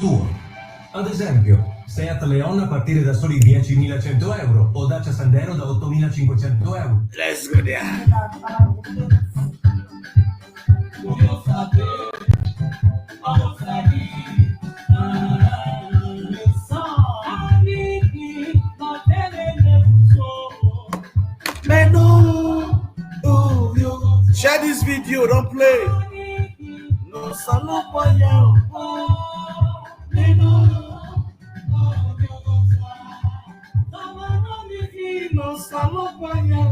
tuo. Ad esempio, Seat Leon a partire da soli 10.100 euro o Dacia Sandero da 8.500 euro. Let's go there. Share this video, don't play. No salo poya. No salo poya.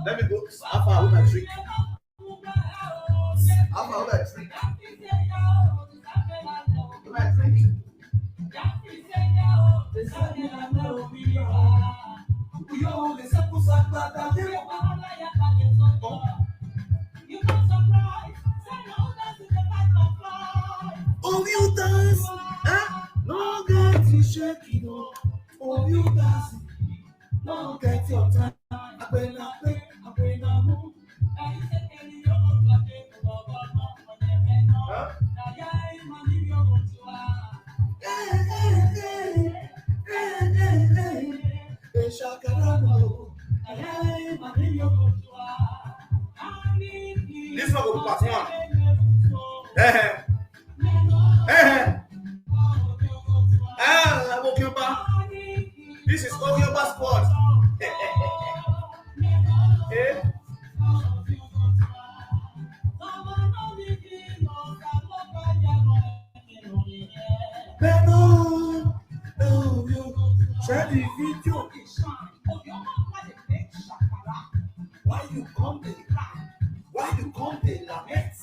Let me go. How far would I drink? How far would I drink? Would I drink? Oh, you dance, no get to shake it off. Oh, you dance, no get your time. I been a move. This one will pass one. This is Okyoba Sport. Share the video. Why you come to Why you come to la mess?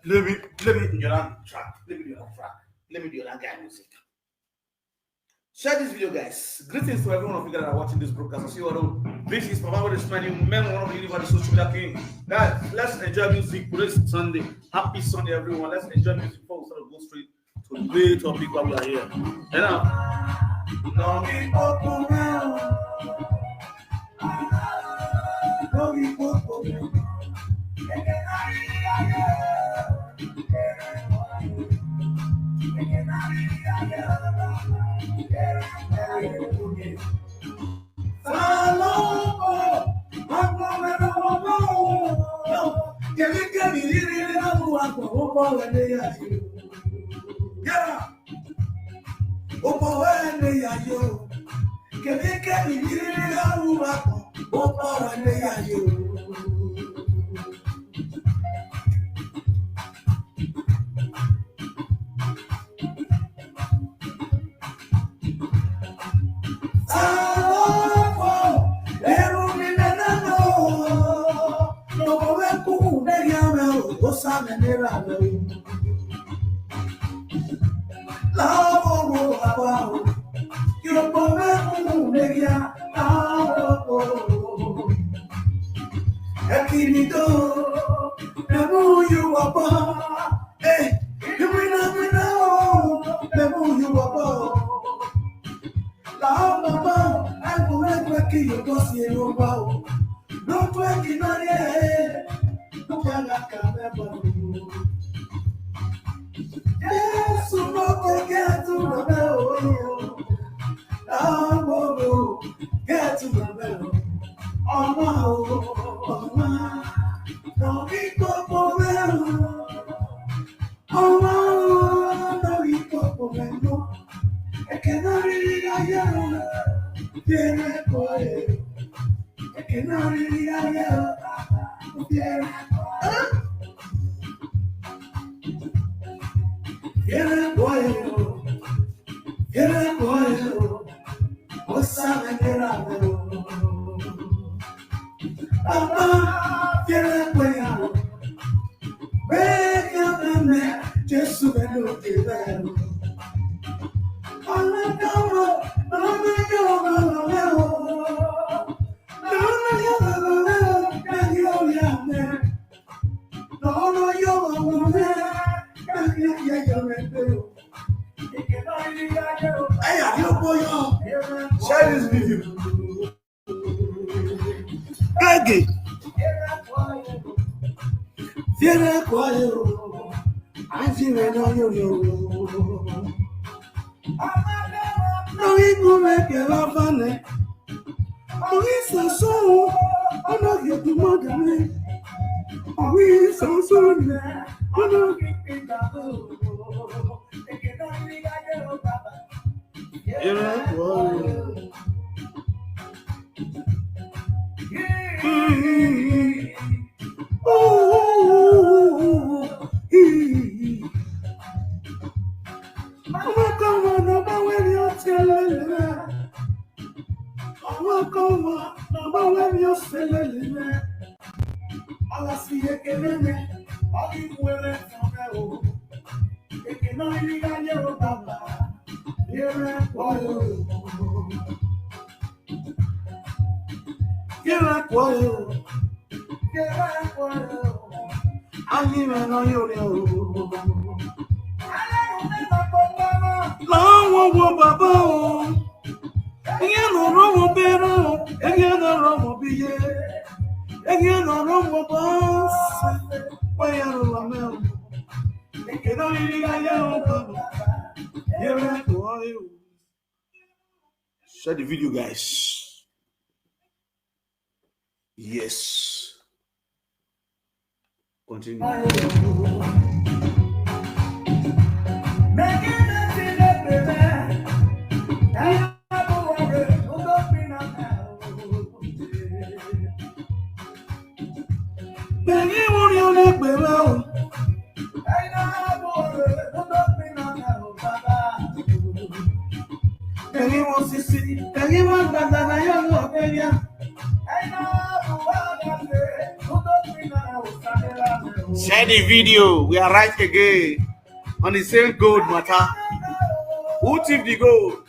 Let me do that track. Let me do that guy music. Share this video, guys. Greetings to everyone of you that are watching this broadcast. I see you all. This is Papa with the Smiling Umenwan, one of the universe social media king. Guys, let's enjoy music. Today's Sunday. Happy Sunday, everyone. Let's enjoy music before we start to go straight to the great topic while we are here. And now, Share this video. Gege. Viene cuayo. Así me no yo. No me que va vale. Oui, ça sonne. On a eu du monde à me. Oui, ça sonne. On a eu du Share the video, guys. Yes. Continue. Share the video. We are right again on the same gold matter. Who took the gold?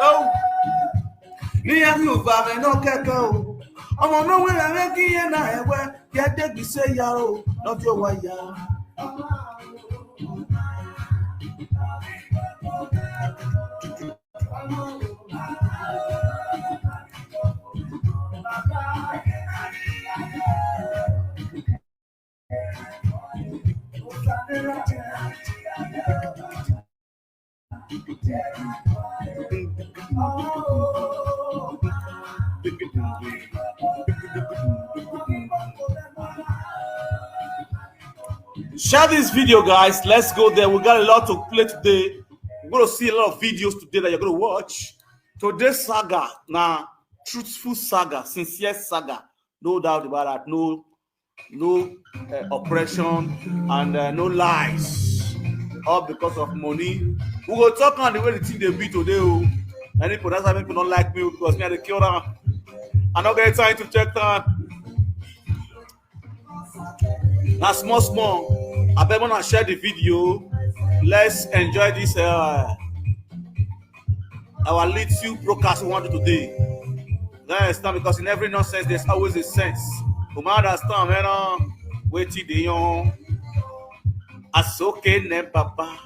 Oh, ọmọ náà wẹ̀ rẹ̀ kí yẹn náà ẹ̀wẹ́ kí ẹ dé gbèsè ya o lọ́jọ́ wáyà. Share this video, guys. Let's go there. We got a lot to play today. We're going to see a lot of videos today that you're going to watch. Today's saga, now truthful saga, sincere saga. No doubt about that. No oppression and no lies. All because of money. We go talk on the way the thing they be today. Oh. Any producer people don't like me because me I the kill them. I don't get time to check that. Now small. I better wanna share the video. Let's enjoy this our little broadcast we want to do today. That's not because in every nonsense there's always a sense. Come understand, man. Wait till the young. Asoke ne papa.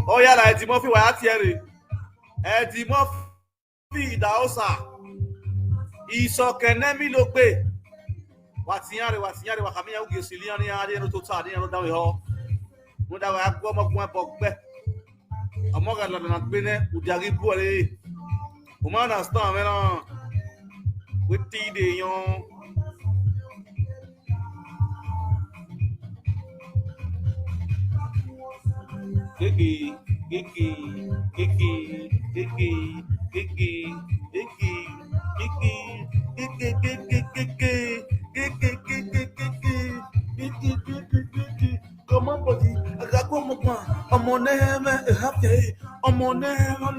Oh yeah, like Eddie Murphy was here. Eddie Murphy Idahosa. Isoke ne mi lo pe. Watinyare wakamia ugi siliani ade no tota ade no dawe ho. Mo dawe agbo mo gbo bogbe. Amoga la na gbe ne udiari bu ole. O ma understand, man. Wait till the young. Gigi. Come on, buddy. I got one more. I'm on them. I'm on them.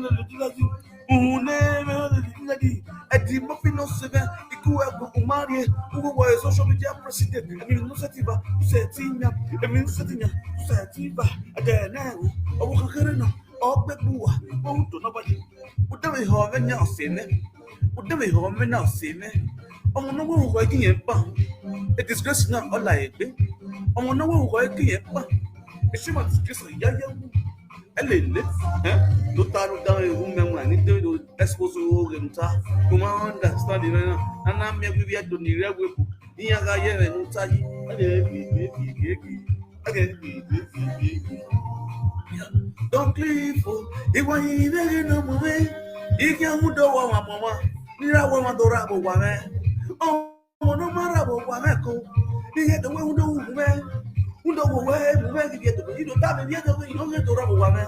Eddie Murphy no seven. Ikuwa kumari. Uwa is social media president. I mean no sativa. Setinya. I mean setinya. Sativa. Again now. I walk a no. Oh, Bebuah. Oh, to nobody. Would they have any now, say me? Would they have any now, say me? Oh, no one working a bump. It is just not all like it. Oh, no one working a bump. She must just a young. Total down a woman, I need to expose and talk. Come on, understand it. And I'm maybe at the near whip. Yaga and Utah. Don't leave. If I ain't no way, you can't do what mamma. Nira woman dorabo woman. Oh, no matter what Wamako. You get the way who know where. Who know where you get the you don't have the other way, you don't get to rubber woman.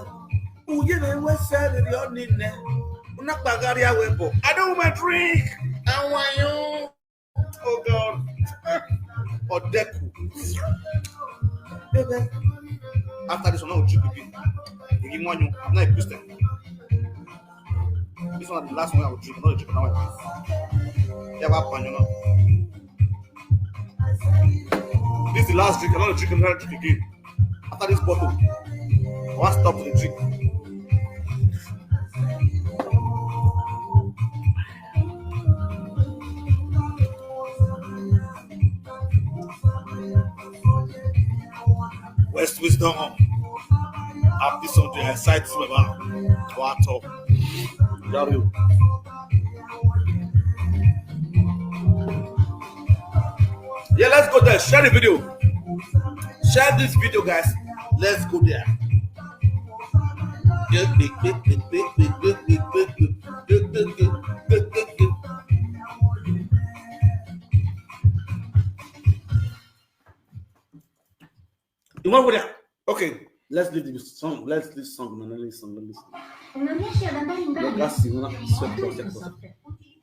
Who get a west side of your need now. Not Bagaria Webo. I don't want my drink. I want you. Oh God. Or Deku. After this one, I'll drink again. You give one, I'm not a Christian. This one, the last one I will drink. I'm not a drink now. Yeah, what you know? This is the last drink. I'm not a drink. I'm not a drink again. After this bottle, I want to stop the drink. West Wisdom. After some the sites about water. Yeah, let's go there. Share the video. Share this video, guys. Let's go there. You want there? Okay, let's leave this song. Let's leave song. Listen. Non riesci ad andare in bagno? Ragazzi, una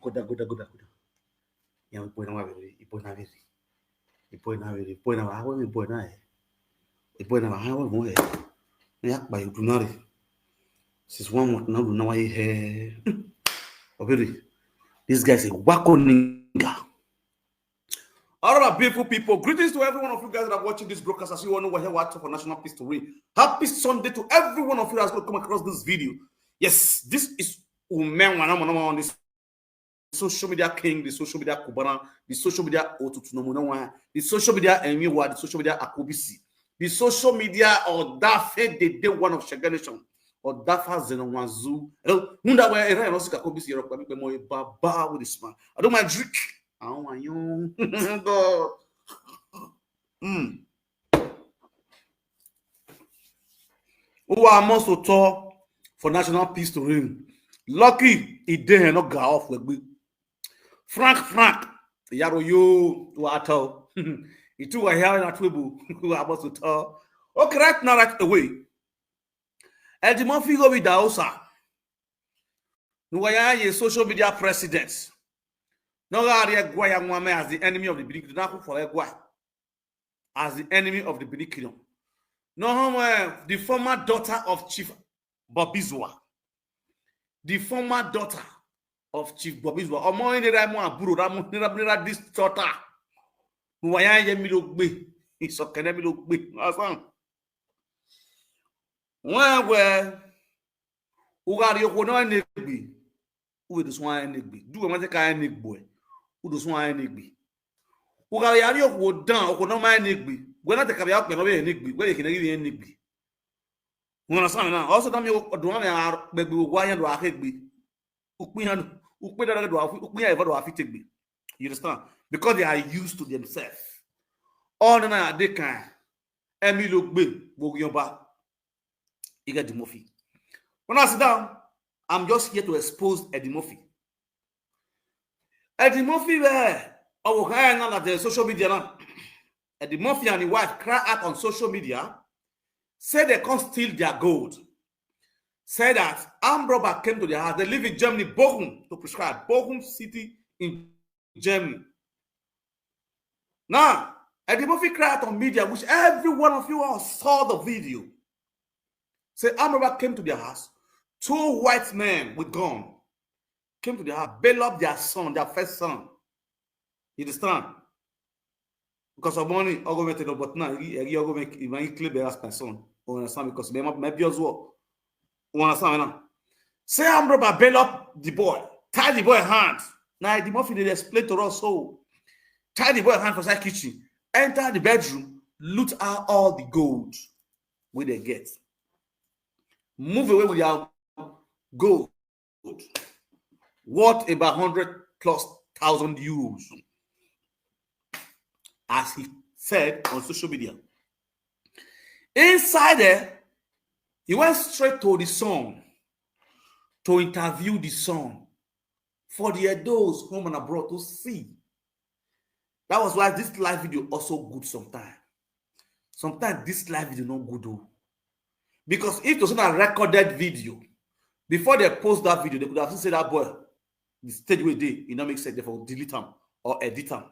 Goda. Yang poi na veri. Yak by Dunari. This one what now do now I hear. This guy is a wacko nigga. All right, beautiful people. Greetings to every one of you guys that are watching this broadcast. As you all know, we're here watching for National Peace to Reign. Happy Sunday to every one of you that's going to come across this video. Yes, this is Umenwan on this social media king, the social media Kubana, the social media Otutunomunawa, the social media Emiwa, the social media Akubisi, the social media or Dafe, the day one of Shaganation, or Dafa Zenonwazu. Munda where I don't see Akubisi, you're a baba with this man. I don't mind drink. I don't want you. God. Who are most to talk for National Peace to Reign? Lucky, he didn't not go off with me. Frank, Yaro, you, Wato. It too are here in Atwebu who are about to tell. Okay, right now, right away. Eddie Murphy go with Idahosa. Who are social media presidents. No as the enemy of the Benin Kingdom. As the enemy of the Benin Kingdom. No, the former daughter of Chief Bobizwa. The former daughter of Chief Bobizwa. Omo ni Ramo Aburo, Ramo Nira this daughter. Who are Yemilogbe. It's a Kenemilogbe. Well, who are you going to be? Who is one nigby? Do a matter nick boy. Who does one nigby? Who are you go down or no man nigby? When I take a out, nigby, where you can give you nigby. When I saw now, also don't you do one baby why and I hate me. Ukmian, Ukmia ever do I fit me. You understand? Because they are used to themselves. All the night they can. Emmy look big, go your back. You get the Murphy. When I sit down, I'm just here to expose Eddie Murphy. Eddie Murphy, our high now at the social media now. Eddie Murphy and his wife cry out on social media, say they can't steal their gold. Say that armed robber came to their house. They live in Germany, Bochum, to prescribe. Bochum city in Germany. Now, Eddie Murphy cried out on media, which every one of you all saw the video. Say armed robber came to their house. 2 white men with gun came to their house, bail up their son, their first son. You understand? Because of money, I'll go make it, but now I'll go make it clear as my son. You understand? Because maybe as well. You understand now? Say armed robber bail up the boy, tie the boy hand. Now the Murphy they explain to us so. Tie the boy hand for side kitchen, enter the bedroom, loot out all the gold where they get. Move away with your gold. What about 100,000+ euros? As he said on social media. Inside there, he went straight to the son to interview the son for the those home and abroad to see. That was why this live video also good sometimes. Sometimes this live video not good though. Because if it was not a recorded video, before they post that video, they could have said that boy, the stage where they, it not make sense, therefore delete them or edit them.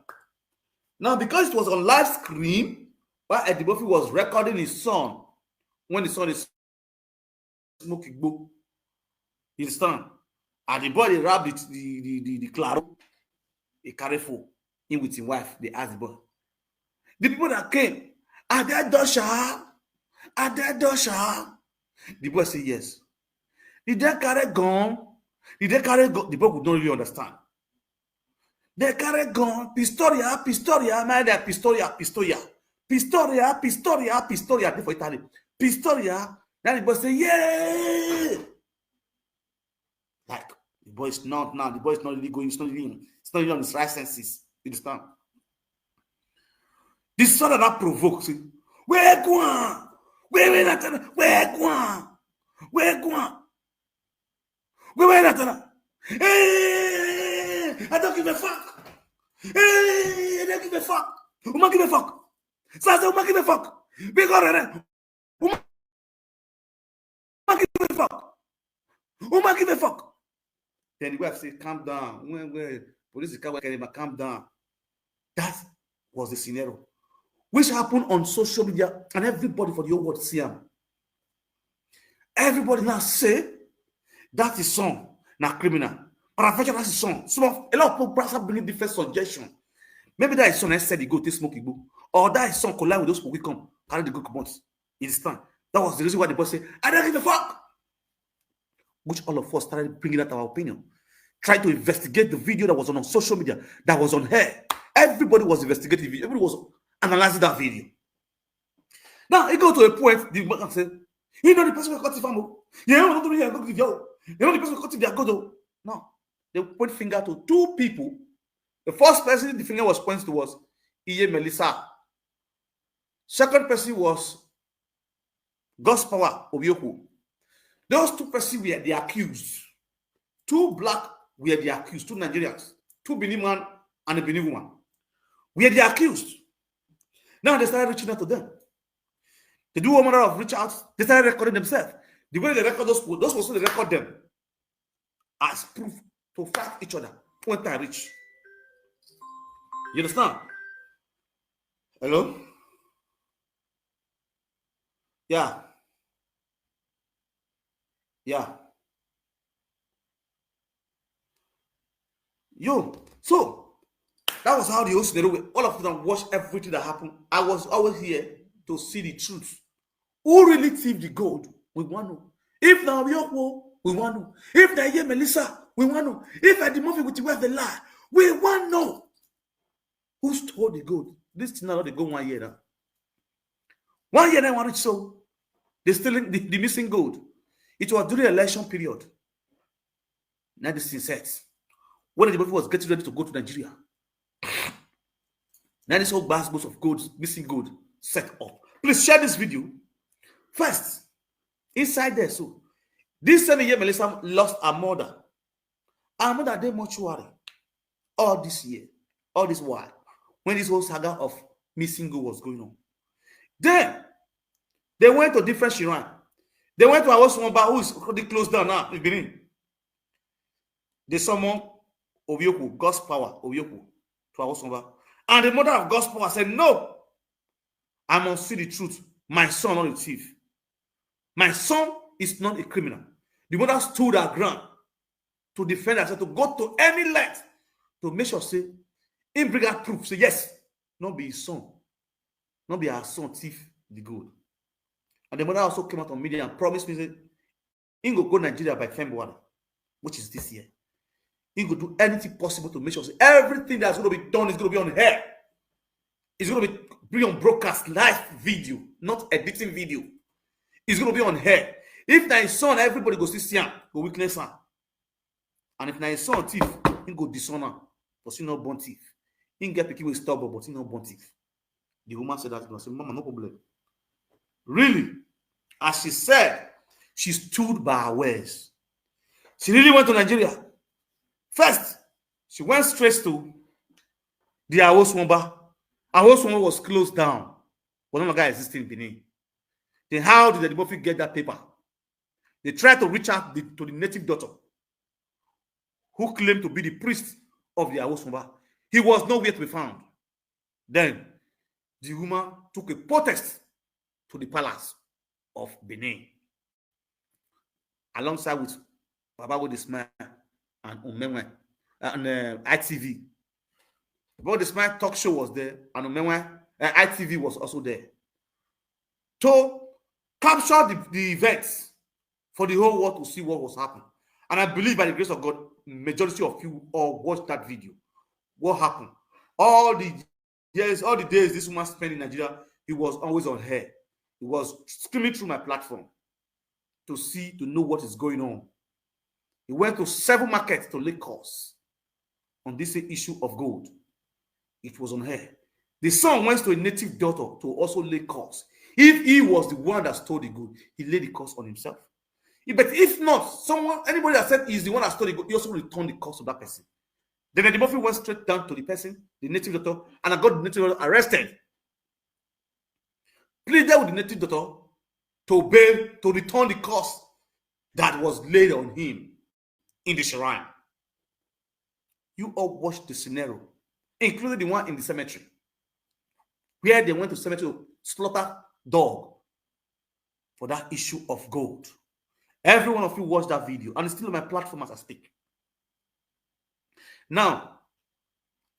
Now, because it was on live screen, while Eddie Murphy was recording his son, when the son is smoking book, you understand? And the boy, they wrapped the claro, a careful in with his wife, they asked the boy. The people that came, are there Dosha? Are there Dosha? The boy said yes. Did they carry gun? Did they carry gun? The boy would not really understand. They carry gun, Pistoria, man, that Pistoria. For Italy. Pistoria. Then the boy say, yeah. Like, the boy is not now. The boy is not really going. It's not really on his right senses. You understand? This son that provokes him. Where go? Where Natana? Hey, I don't give a fuck. Hey, I don't give a fuck. Who give a fuck? Sasa, who give a fuck? Big order. Who give a fuck? Who give a fuck? Then the wife said, calm down. When police come, calm down. That was the scenario. Which happened on social media, and everybody for the whole world see him. Everybody now say that is son, now criminal. But that's his son. A lot of people start bringing different suggestions. Maybe that is son said he go take smoke book, or that is son collide with those people we come carry the good commons. You understand? That was the reason why the boy said, "I don't give a fuck." Which all of us started bringing out our opinion, trying to investigate the video that was on social media, that was on here. Everybody was investigating the video. Everybody was analyzing that video. Now it go to a point, the man said, you know the person who cut the family. You know the person who cut their good. No. They point finger to 2 people. The first person the finger was pointed to was Iye Melissa. Second person was God's Power Obioku. Those 2 persons were the accused. 2 black were the accused. 2 Nigerians. 2 Benin man and a Benin woman. We are the accused. Now they started reaching out to them. They do a matter of reach out. They started recording themselves. The way they record those people, they record them as proof to fight each other when time reach. You understand? Hello? Yeah. Yeah. Yo, so that was how the whole scenario, all of them watched everything that happened. I was always here to see the truth. Who really thieved the gold? We want to know. If now Yoko, we want to know. If now here Melissa, we want to know. If Eddie Murphy with the lie, we want to know. Who stole the gold? This is not the gold 1 year now. 1 year now, want to show they stealing the missing gold. It was during the election period. Now this is set. When the Murphy was getting ready to go to Nigeria. Now this whole baskets of gold, missing gold, set up. Please share this video. First, inside there, so this same year, Melissa lost her mother. Her mother did mortuary all this year, all this while, when this whole saga of missing gold was going on. Then they went to different shrine. They went to our Swamba, who is already closed down now in Benin. They summoned Obioku, God's power, Obioku, to our Swamba. And the mother of God's power said, no, I must see the truth. My son not a thief. My son is not a criminal. The mother stood her ground to defend herself, to go to any length to make sure, say, him bring out proof. Say, yes, not be his son. Not be her son thief the gold. And the mother also came out on media and promised me, say, he go Nigeria by February, which is this year. He could do anything possible to make sure, say, everything that's going to be done is going to be on air. It's going to be on broadcast, live video, not editing video. It's going to be on air. If na his son, everybody go see him, go witness him. And if na his son thief, he go dishonor, but he not born thief. He get picky with stubborn, but he not born thief. The woman said that. I said, Mama, no problem. Really? As she said, she stood by her words. She really went to Nigeria. First, she went straight to the Awoswamba. Awoswamba was closed down. But no longer existing in Benin. Then how did the Murphy get that paper? They tried to reach out to the native doctor who claimed to be the priest of the Awoswamba. He was nowhere to be found. Then the woman took a protest to the palace of Benin, alongside with Baba with the Smile and Umenwan and ITV. Baba the Smile talk show was there, and Umenwan ITV was also there to capture the events for the whole world to see what was happening. And I believe by the grace of God, majority of you all watched that video. What happened? All the years, all the days this woman spent in Nigeria, he was always on air. He was screaming through my platform to know what is going on. He went to several markets to lay costs on this issue of gold. It was on air. The son went to a native daughter to also lay costs. If he was the one that stole the gold, he laid the cost on himself. But if not, anybody that said he's the one that stole the gold, he also returned the cost of that person. Then the Murphy went straight down to the person, the native daughter, and I got the native daughter arrested. Pleaded with the native daughter to bail, to return the cost that was laid on him in the shrine. You all watched the scenario, including the one in the cemetery, where they went to the cemetery to slaughter dog for that issue of gold. Every one of you watched that video, and it's still on my platform as I speak. Now,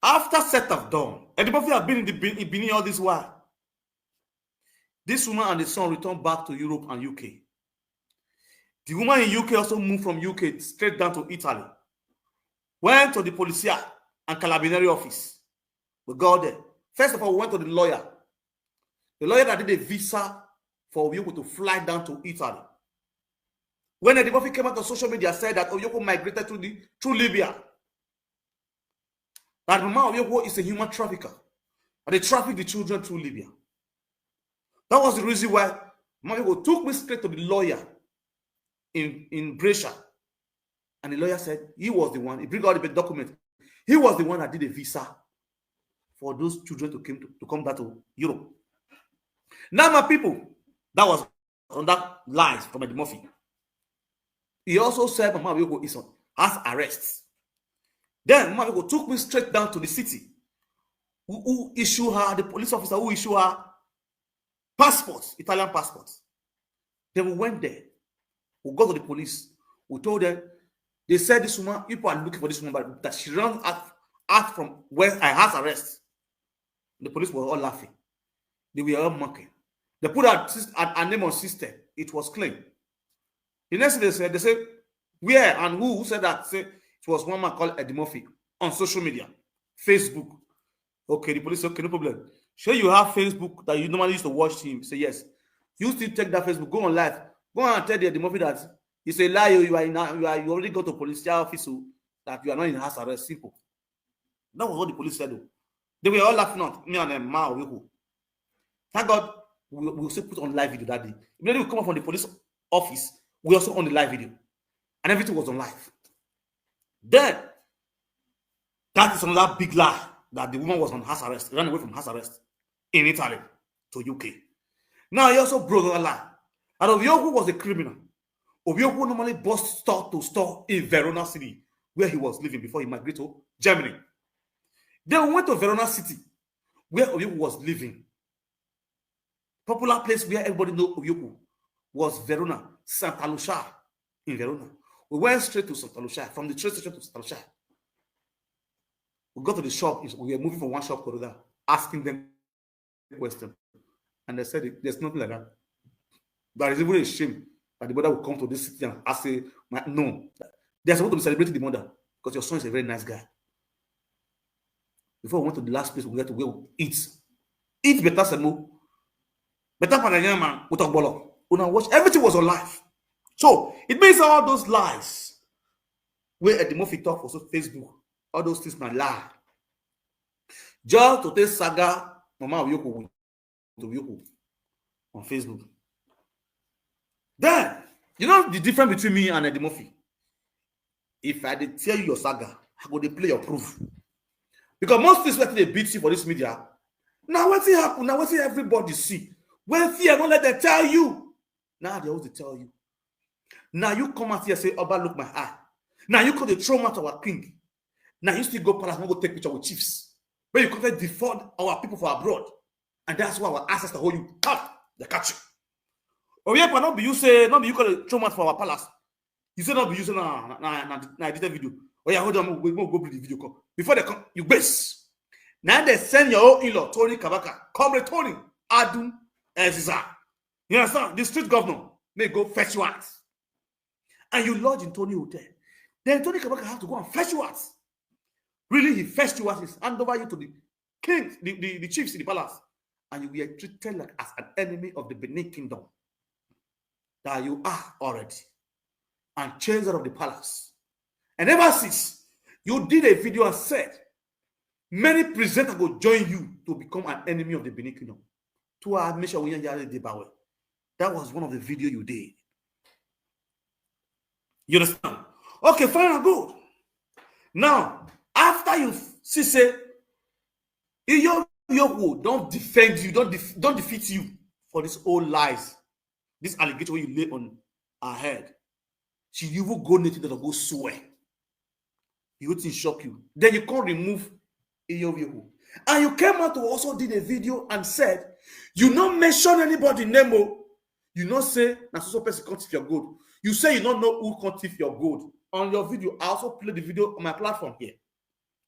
after set of dawn, Eddie Murphy had been in Benin all this while. This woman and the son returned back to Europe and UK. The woman in UK also moved from UK straight down to Italy. Went to the Polizia and Carabinieri office. We got there. First of all, we went to the lawyer. The lawyer that did a visa for Oyoko to fly down to Italy. When Eddie Murphy came out on social media, said that Oyoko migrated through Libya. That Mama Oyoko is a human trafficker. And they traffic the children through Libya. That was the reason why Mama Oyoko took me straight to the lawyer in Brescia. And the lawyer said he was the one, he bring out the document. He was the one that did a visa for those children to come back to Europe. Now, my people, that was on that lies from Eddie Murphy. He also said Mama Weko is on house arrest. Then Mama Weko took me straight down to the city. Who issued her, the police officer who issued her passports, Italian passports. Then we went there. We got to the police. We told them, they said this woman, people are looking for this woman, but that she ran out from where I had arrest. The police were all laughing. They were all mocking. They put her name on system. It was clean. The next thing they said, where and who said that? Say it was one man called Eddie Murphy on social media, Facebook. Okay, the police said, okay, no problem. Sure, you have Facebook that you normally used to watch him. Say yes. You still take that Facebook, go on live, go on and tell the Eddie Murphy that you say lie, you already go to police office that you are not in house arrest. Simple. That was what the police said. They were all laughing at me and them. Thank God we also put on live video that day. Immediately we come up from the police office, we also on the live video, and everything was on live. Then that is another big lie that the woman was on house arrest, ran away from house arrest in Italy to UK. Now he also broke another lie. And Obioku was a criminal. Obioku normally busts store to store in Verona City, where he was living before he migrated to Germany. Then we went to Verona City, where Obioku was living. Popular place where everybody knows Obioku was Verona, Santa Lucia in Verona. We went straight to Santa Lucia, from the train station to Santa Lucia. We got to the shop, we were moving from one shop to another, asking them a question. And they said, there's nothing like that. There is even a shame that the mother will come to this city and ask, no. They're supposed to be celebrating the mother because your son is a very nice guy. Before we went to the last place, we had to go eat. Eat better, Semo. Better Panayama, Utokbolo. Watch, everything was on live. So, it means all those lies where Eddie Murphy talk for Facebook, all those things are lie. Just to take saga, Mama Yoko to Yoko on Facebook. Then, you know the difference between me and Eddie Murphy? If I did tell you your saga, I go to play your proof. Because most things when they beat you for this media, now what's it happen? Now what's it everybody see? When fear, don't let them tell you. Now they always tell you. Now you come out here and say, Oba, look my eye. Now you call the trauma to our king. Now you still go palace and go take picture with chiefs. Where you come defraud our people for abroad. And that's why our ancestors hold you up. They catch you. Oh yeah, but not be you say, not be you call the trauma for our palace. You say not be using na edited video. Oh yeah, hold on, we'll go bring the video call. Before they come, you base. Now they send your own in-law, Tony Kabaka. Comrade Tony, Adun, Eziza. You understand? The street governor may go fetch you out. And you lodge in Tony Hotel. Then Tony Kabaka have to go and fetch you out. Really, he fetched you out, he hand over you to the king, the chiefs in the palace. And you were treated like as an enemy of the Benin Kingdom. That you are already. And changed out of the palace. And ever since, you did a video and said, many presenters will join you to become an enemy of the Benin Kingdom. That was one of the videos you did. You understand? Okay, fine and good. Now, after you see, say, Yoku don't defend you, don't defeat you for these old lies, this allegation you lay on her head. She even go native to go swear. You would shock you. Then you can't remove Yoku. And you came out to also did a video and said, you not mention anybody name. You not say na so person can't thief your gold. You say you don't know who can't thief your gold. On your video, I also played the video on my platform here,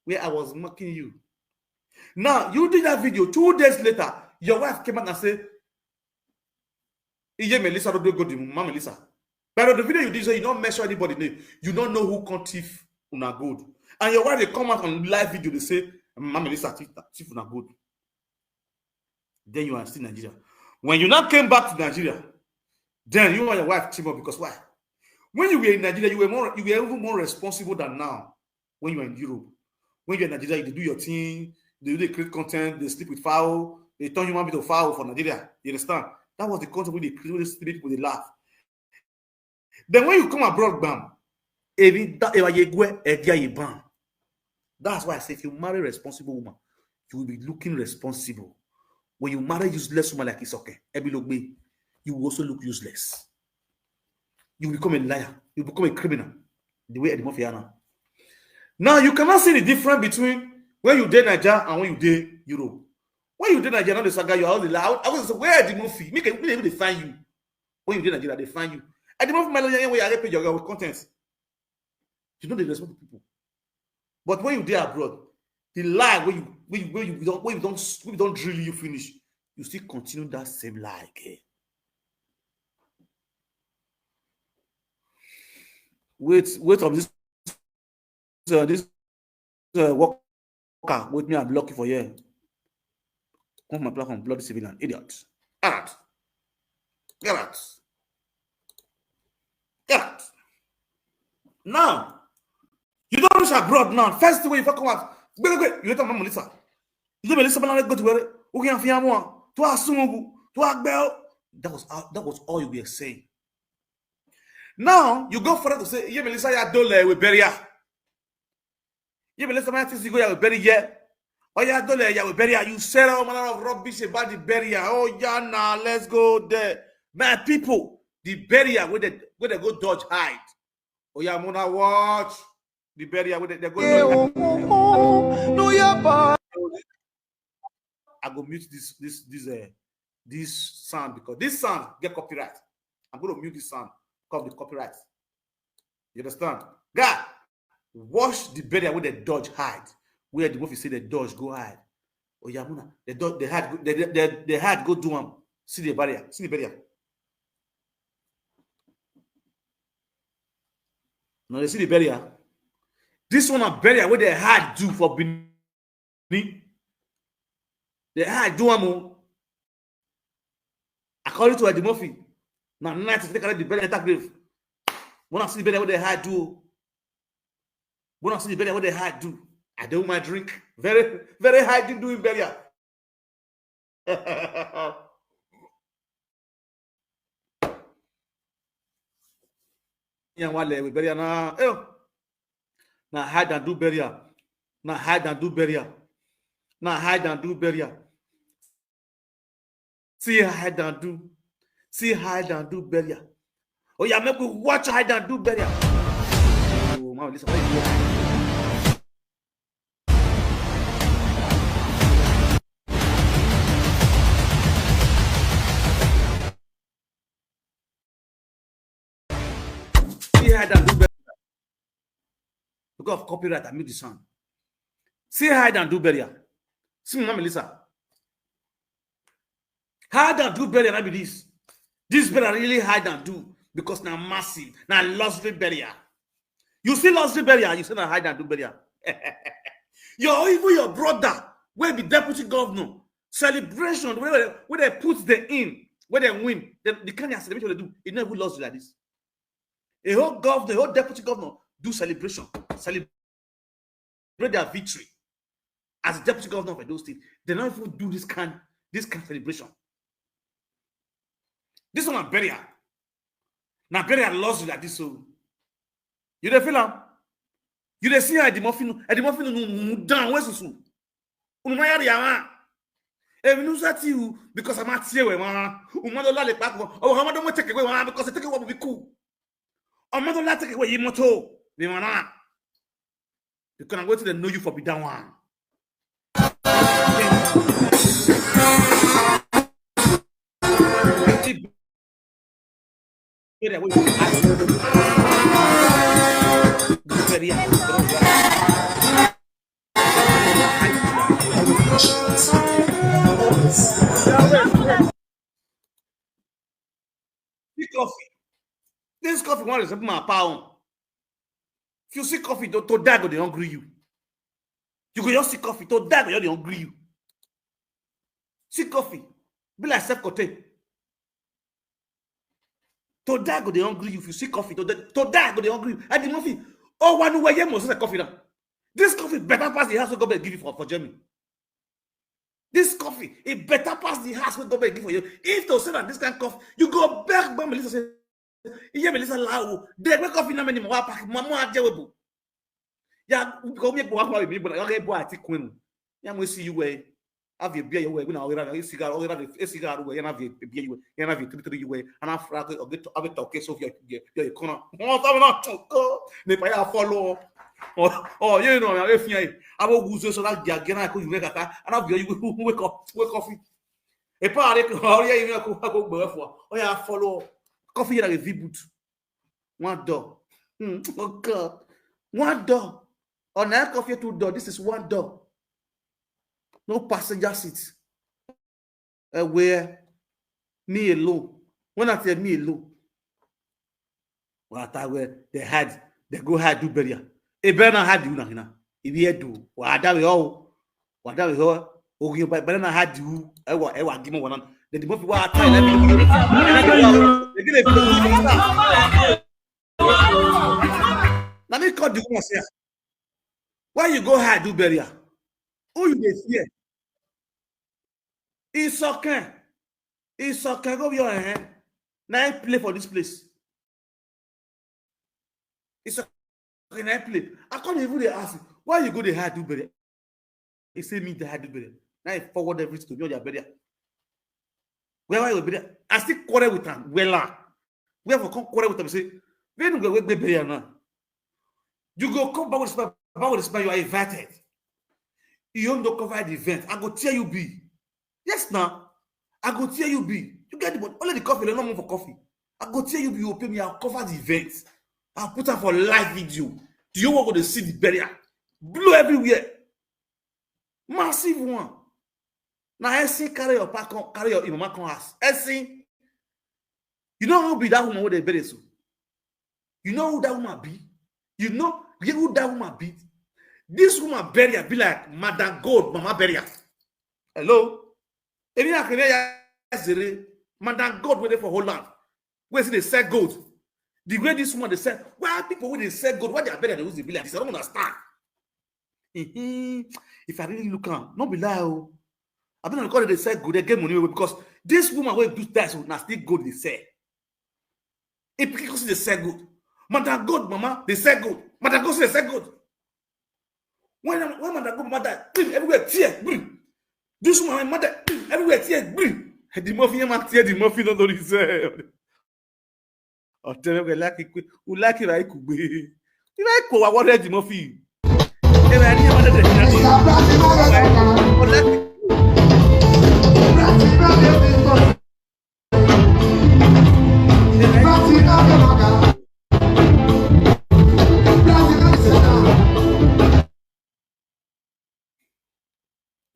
where I was mocking you. Now, you did that video. 2 days later, your wife came out and said, Iye Melissa don't go to Mama Melissa. But on the video you did, so you don't mention anybody name. You don't know who can't thief una gold. And your wife, they come out on live video, they say, Mama Melissa thief una gold. Then you are still in Nigeria. When you now came back to Nigeria, then you and your wife team up because why? When you were in Nigeria, you were even more responsible than now. When you are in Europe, when you're in Nigeria, they do your thing, they create content, they sleep with foul, they turn human being to foul for Nigeria. You understand? That was the content where they create people, they laugh. Then when you come abroad, bam, that's why I say if you marry a responsible woman, you will be looking responsible. When you marry useless woman like Isoke, Ebilogbe, you will also look useless. You will become a liar. You will become a criminal. The way Eddie Murphy are now, you cannot see the difference between when you did Nigeria and when you did Europe. When you did Nigeria, not the saga, you are all the loud. I was say, where Eddie Murphy? Make able to find you. When you did Nigeria, they find you. Eddie Murphy, my lawyer, where you pay your with contents. You know they respect the people. But when you did abroad, the lie when you don't drill you finish, you still continue that same lie again. Wait of this worker with me, I'm lucky for you. Come my platform, bloody civilian, idiot. Get out. Get out. Get out. Now, you don't reach abroad now. First thing when you come out, you let my Melissa. You don't Melissa, but go to where you can find one. To assume, to agbel. That was all you were saying. Now you go further to say, yeah, Melissa, ya dole we bury ya. Yeah, Melissa, my things you go ya we bury ya. Oh yeah, dole ya we bury ya. You said all manner of rubbish about the burial. Oh yeah, now let's go there. My people, the burial where they go dodge hide. Oh yeah, I'm gonna watch the burial where they go dodge. I go mute this sound because this sound get copyright. I'm going to mute this sound because of the copyright. You understand? God, watch the burial where the dodge hide. Where the movie say the dodge go hide. Oh yeah, Muna, they had go do them. See the barrier. See the barrier. Now they see the barrier. This one a barrier where they had do for Benin. They had do them. According to Eddie Murphy, now night to take the barrier attack grave. Wanna see the barrier where they had do? Wanna see the barrier where they had do? I do my drink. Very, very high to do in burial. Yeah, wale we burial na. Na hide and do burial. Na hide and do burial. Na hide and do burial. See hide and do. See hide and do burial. Oh yeah, make we watch hide and do burial. Oh man, listen. See hide and do burial. Because of copyright, I made the sound. See hide and do burial. See Mama Melissa. Hide and do burial, I be this. This burial really hide and do because now massive, now luxury burial. You see luxury burial, you say now hide and do burial. Even your brother, where be deputy governor, celebration, where they put the in, where they win, the kind of celebration they do, it never lost like this. A whole governor, a whole deputy governor do celebration, celebrate their victory as deputy governor of those states. They don't even do this kind of celebration. This one a burial. Now burial lost like this. So you dey feel am? You dey see Eddie Murphy no down. Where's the Unumaya Yama. If you say to you because I'm not here, man. Umadola le pack. Oh, how don't take away man because take away will be cool. Umadola take away your moto. The man. Because I'm going to know you for be down one. This coffee one is my pound. If you see coffee, to die, go they hungry you. You go just see coffee, to die, go they hungry you. See coffee, be like self-contained. To die, go they hungry you. If you see coffee, to die, go they hungry you. And the Murphy, oh, one way you must say coffee now. This coffee better pass the house we go back give you for Germany. This coffee, it better pass the house we go back give for you. If to say that this kind of coffee, you go back, but Melissa say, yeah, Melissa lao. They make coffee now many more pack. Mama ajewebu. Yeah, go make boy with me, but okay, boy, I take queen. we see you way. Have a beer your way. We now have a cigar, a cigar away, and have a beer you way, and have a 3 way, and I've or get to have a talk case of your corner. Nepaya follow. Oh, you know, if I will use so that again, I could wake up and I'll be you wake up, coffee. A party, oh, yeah, you know, oh, yeah, follow coffee like a V-boot. One door. Oh, God. One door. On air coffee, 2 door. This is one door. No passenger seats. Where me alone. When I say me alone, what I where they go hide do burial. A banana had you now. If you do, what we all, what we all, okay, but banana had you. I want give me one. The movie was time. Let me call the woman say, why you go hide do burial? Who you dey fear? It's okay. It's okay. Go your hand. Now I play for this place. It's okay. Now I play. I can't even ask you, why you go to hide do burial? He say me to hide do burial. Now I forward everything to your burial. Where you burial? I still quarrel with them. Well, we have to come quarrel with them. Say, when you go burial now, you go come back with the you are invited. You don't cover the event. I go tell you be. Yes, now. I go tell you be. You get the money. Only the coffee, no more for coffee. I go tell you be, you pay me, I'll cover the event. I'll put her for live video. Do you want to see the burial? Blue everywhere. Massive one. Now, I see carry your pack on, carry your mama house. I see. You know who be that woman with the bury so? You know who that woman be? You know who that woman be? This woman burial be like Madam Gold, Mama burial. Hello? Any Madam God waiting for Holland. Where is they sell gold? The way this woman they sell, why people when they sell gold, why they are better than those they be like this? I don't understand. If I really look at, not be lie. I don't know they sell gold, they get money because this woman will do that, so now still gold they sell. If because they sell gold, Madam God, Mama, they sell gold. Madam God they sell gold. When Madam God, Mama die, everywhere tear, this woman, my mother, everywhere tear, the muffin man tear the muffin on the reserve. Or tell me like it, who like it, I could be. You like what I wanted the muffin.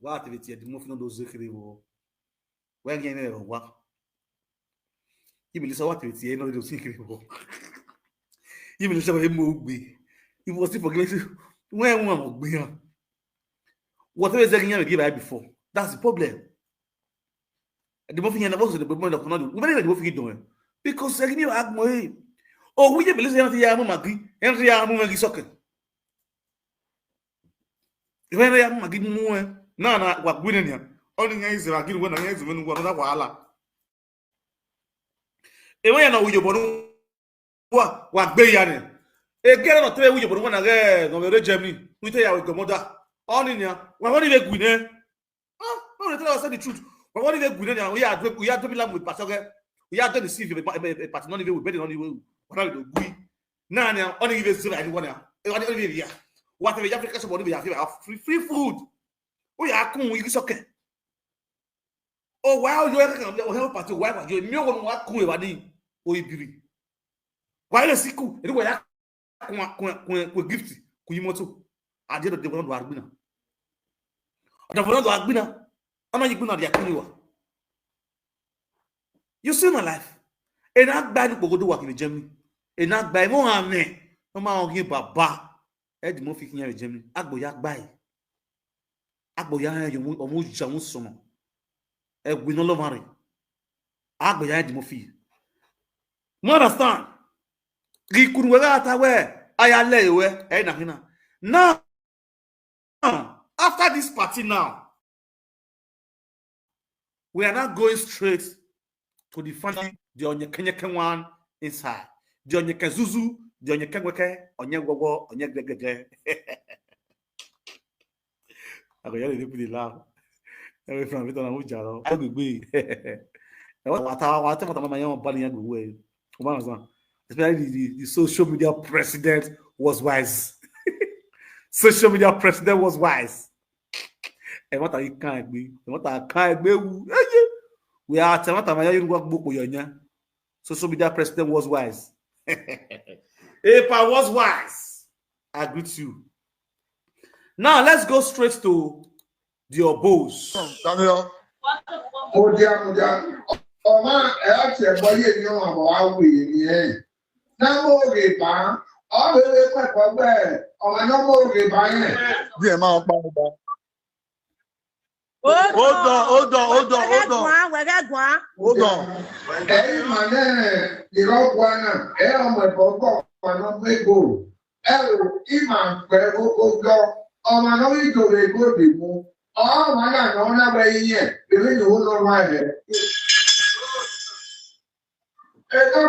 What if it's the muffin on those zikri? When you know what? You will listen what it's the end of those zikri. You will listen what he moved. You must forget when one will be here. Whatever is going to give I before. That's the problem. The muffin and the boss of the moment of not do. The muffin doing because second you act more. Oh, we believe that the Yamu Magi and the Yamu Magi socket. When I am Magi more. No, what winning him. Only guys are getting one against when one of the walla. And when I know you what bay yanning. Again, not tell you but one again on the Germany. We tell you with mother. On in here. What did they win? Oh, no, tell us the truth. But what did they win? We are to be like with Pastor. We are to deceive a party, not even with betting on you. What are we? Now, only even so anyone else. Whatever you have to body, we have free food. We are cool, we okay. Oh, wow, you are help at your wife. You know what cool about it. Oh, you why is it cool? Anyway, I gift Kuyimoto. I did the one to Arbina. The one to Arbina. I'm not going to the you see my life. And I buy the Bogo work in Germany. And I buy more me. No matter here, Baba. Ed Murphy in Germany. I go yak buy. Agboya you almost jamu sono. E we no love Agboya di mo fi. You understand? Gi kunwega atawe ayale ewe e na hina. Now after this party now, we are not going straight to the family, the onyekenyeke one inside. The onyeke zuzu, the onyekenweke, onyegogo, onyegegege. I go yell the people laugh. Every friend we don't know which are. I go be. What my young body go away. Especially the social media president was wise. Social media president was wise. And what are you can't be? What I can't be? We are telling what my young book with your social media president was wise. Epa was wise. I greet you. Now let's go straight to the obos. Daniel. Ọma ẹ̀yàtì ẹ̀gbọ́n yé ni wọn àbọ̀ wá wù yìí ni ẹ̀. Námọ̀ òrè bá ọ̀bẹ̀rẹ̀ pẹ̀pọ̀ bẹ́ẹ̀ ọ̀mọ̀ námọ̀ òrè bá yẹn. Bí ẹ máa ń pa ọba. Hold on. Ẹ̀yin mà náà ìrọ́pọ̀ náà ẹ̀ ọmọ ẹ̀fọ́ kọ̀ ọ̀nà mẹ́gbò. Ẹ wò ìmà pẹ̀ gbogbo gbọ́ ọmọ náà ìjòrò ìgbòdì mú. Ọmọ náà náà náà bẹ yín yẹn èmi ni ó lọ wá ẹ̀. Ètò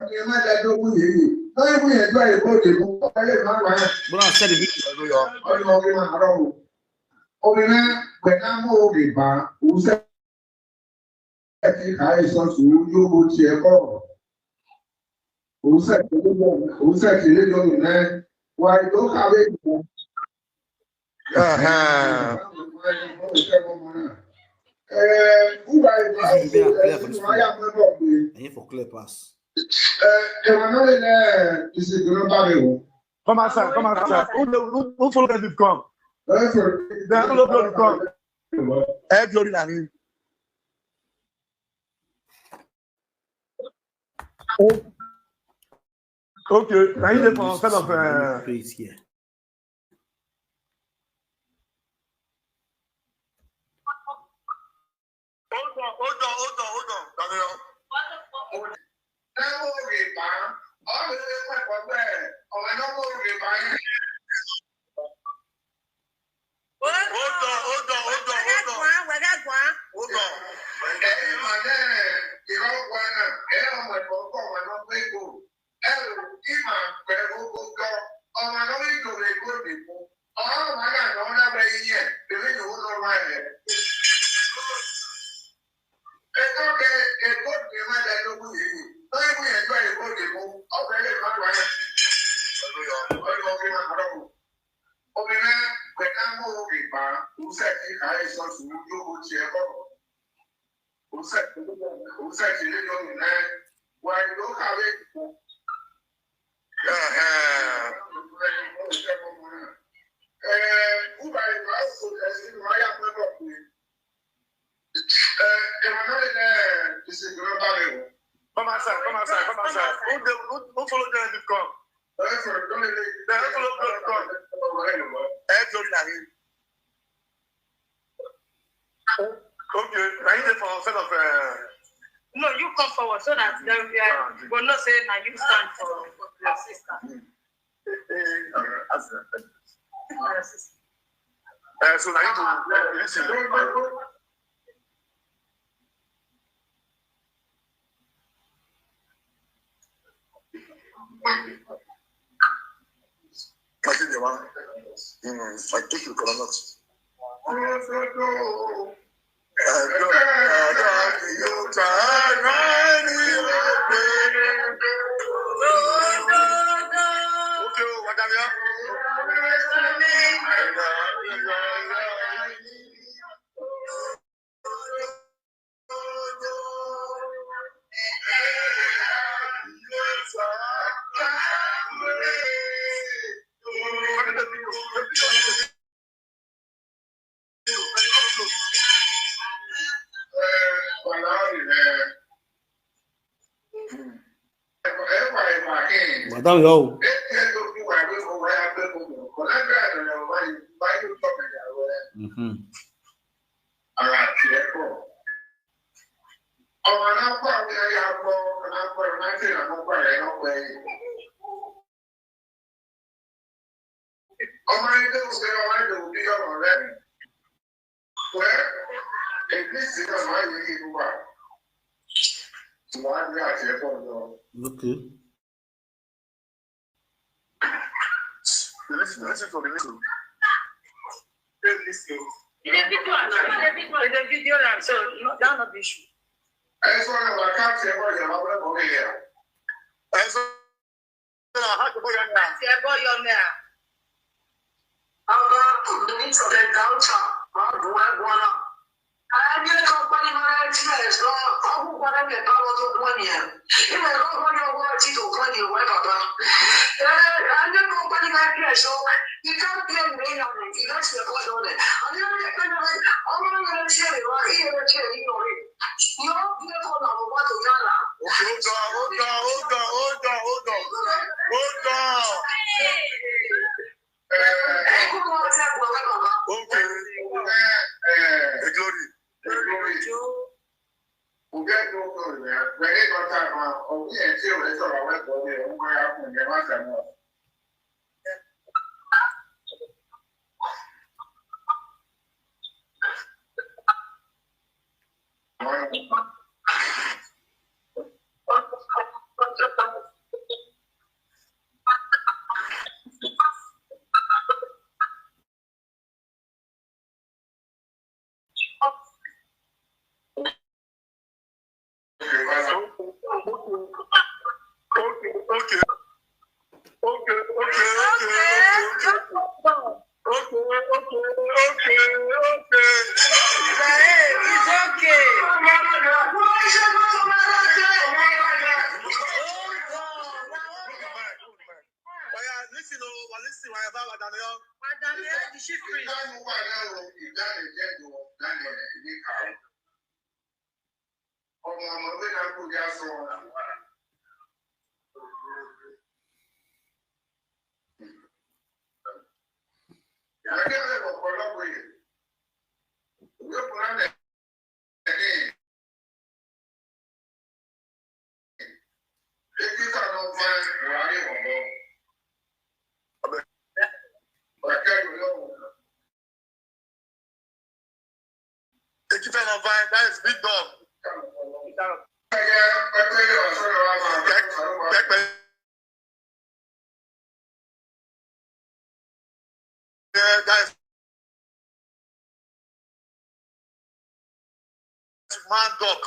ni ẹ má dájọ́ wú yìí. Lọ́yìn fún yẹn gbọ́ ìgbòdì mú ọ̀pẹ̀lẹ̀ máa wà ẹ̀. Bọ́lá sẹ́ni bí Ọ̀nà ọ̀gbìn máa rọ̀ wò. Obìnrin gbẹ̀dá mú ògè bá òwúsẹ́ ẹ̀kí káyé sọ́ọ̀tù yóò bó tiẹ̀ kọ́. Òwúsẹ́ kìlẹ̀ lónìí náà wà ìlú kàwé ìgbà. Uba ìgbà ẹ̀yin for clear pass. Emmanuel ìsìnkú bá mi wò. Come outside. Who follow them to come? Then who follow them to come? Glory na him. Okay, now you dey for kind of place here. Hold on, Daniel. Námọ̀ òrè bá ọ̀bẹ̀rẹ̀ pẹ̀pọ̀ bẹ́ẹ̀ ọ̀mọ̀ námọ̀ òrè bá yẹn. Hold on. Ẹ̀yin mà náà ìrọ́pọ̀ náà ẹ̀ ọmọ ẹ̀fọ́ kọ̀ ọ̀nà mẹ́gbò. Ẹ wò ìmà pẹ̀ gbogbo gbọ́ ọmọ náà ìjòrò ìgbòdì mú. Ọmọ náà náà bẹ yín yẹn èmi ni ó lọ wá ẹ̀. Ètò ni ẹ má dájọ́ wú yìí. Lọ́yìn fún yẹn gbọ́ ìgbòdì mú ọ̀pẹ̀lẹ̀ máa wà ẹ̀. Ọ̀nà ọ̀gbìn máa rọ̀ wò. Obìnrin gbẹ̀dá mú òrè bá òwúsẹ́ kí káyé sọ́ọ̀tù yóò bó tiẹ̀ kọ́. Òwúsẹ́ kìlẹ̀ lónìí náà wà ìlú kàwé ìgbà. Uba ìgbà ẹ̀sìn ìwà yà pẹ́pọ̀ pé Emmanuel ìsìnkú bá mi wò. come outside. Who follow them to come? Then who follow them to come? Glory na him. Okay, now you dey for kind of No, you come forward so that they will not say now you stand for your sister. So now you to listen. I think the one. I think you could not. Madam yo. Okay. Listen to the little. the video now, so that's not the issue. I saw I can't say what you're over here. I saw I had to go on now. I'm the needs of the downtown. I'm going up. I need a company manager as well. I'm going to get power to 1 year. If I don't want to work, it's 20 years. I'm the company manager, so you can't be a main on it. You can't see a point on it. I'm going to tell you, I'm here to tell you. You're beautiful now, what to do now? Hold on. Okay. Glory. We get no glory there. When they got time on, we ain't still it's all right for me. We have to get my time off. That is big dog. That is man dog.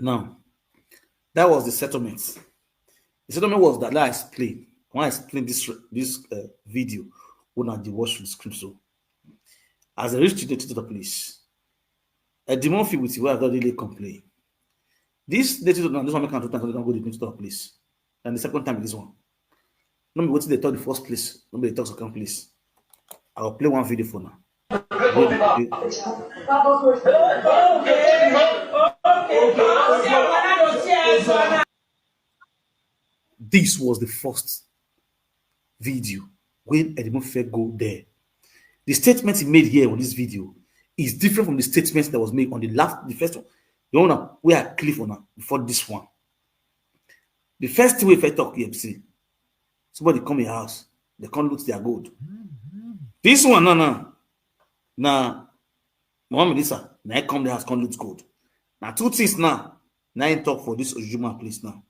Now, that was the settlement. The settlement was that I explained. When I explained this video, when I watched the script, so as I reached to the police, a demon fee with where I got really complain. This one can't do don't go to the police. And the second time this one. Nobody go to the third, the first place. Nobody talks second place. I'll play one video for now. This was the first video when Edmund Fair go there. The statement he made here on this video is different from the statements that was made on the first one. The one where I click on before this one. The first thing we talk here, see, somebody come in your house, they can't loot their gold. This one, no. Now, Mama Melissa, now I come the house, can't loot gold. Now, two things now. Now I talk for this Ojuma place now.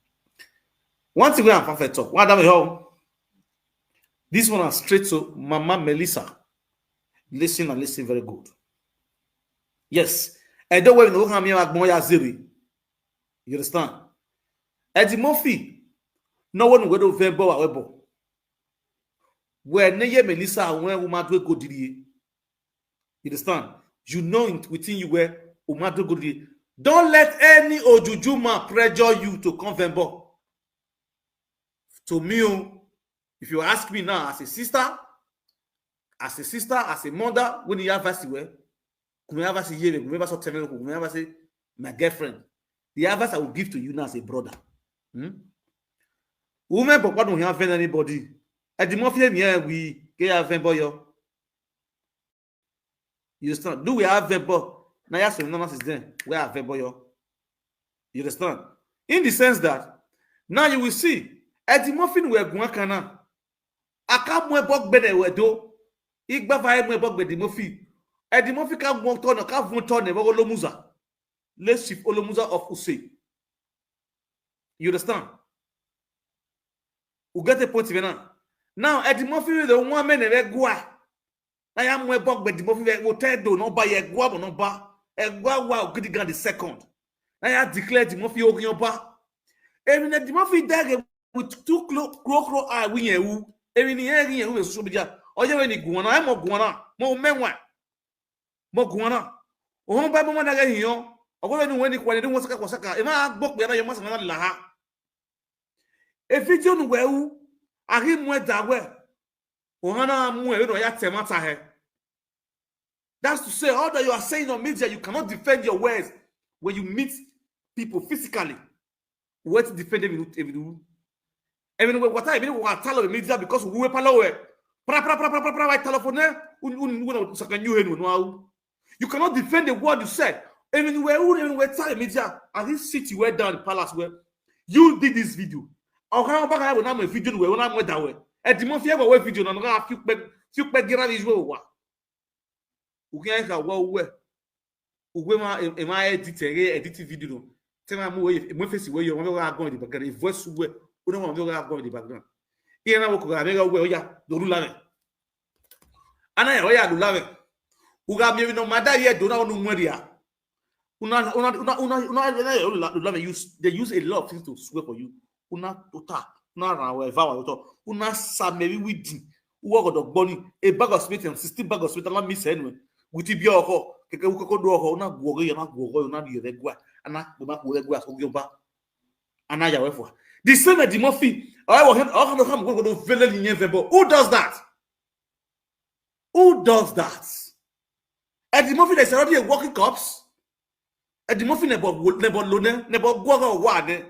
One thing we have perfect talk. What home? This one is straight to Mama Melissa. Listen and listen very good. Yes. I don't want to know ziri. You understand? Eddie Murphy. No one will go to Vembo or Webo. Where Neye Melissa when Umadwe go did you understand? You know it within you where Umadwe go did. Don't let any Ojujuma pressure you to come Vembo. To me, if you ask me now as a sister, as a mother, when you have a my girlfriend, the advice I will give to you now as a brother. Women papa don't have anybody. At the mafia here we have a boy. You understand? Do we have a boy? Now yes, no is there. We have a boy. You understand? In the sense that now you will see at the muffin we are going kana. I can't move back better we do. Igba vai move back better muffin. At the muffin can't walk on. Can't walk on. Never Olomuza. Let's shift Olomuza of Use. You understand? We get the point now. Now, at the muffin, the one man and gua. I am way back, but the muffin will tell you no buy a guab or no bar. A guab wow, good gun the second. I have declared the muffin over your bar. Even at the muffin dagger with two crow eye wing you. Even the area who is so big. Or you any guana, I'm more guana, more men one. More guana. Oh, by moment again here. I want to know when you want to Wasaka. If I book where you must not laugh. If you don't well, I him went that way. That's to say, all that you are saying on media, you cannot defend your words when you meet people physically. What to defend them in what I mean, what I tell the media because we were palawe. You cannot defend the word you said. Even when we tell the media, and this city were down the palace where you did this video. I'll come back when I'm a video where when I'm that way. At the month you have a video, and I'm going to few gira visual. Ugen ka uwe ma edit video. Tema mo face we yo mo ga go in the background. Voice we una mo ga go in the background. Iye na wo ko ga me ga we oya do rula me. Ana ya oya rula me. Uga mi no mada ye do na onu mweria. They use a lot of things to swear for you. Una tota na ra we va wa una sameri widi. Uwo godo gboni a bag of smith and 60 bag of smith na miss anyway. With ibi oko keke ukoko do oko una gwogo una di regwa ana be ma ko regwa so gyoba ana ya we for the same Eddie Murphy I will come go do vele linye vebo. Who does that? Eddie Murphy is already a working cops. Eddie Murphy nebo lone nebo gwogo wa ne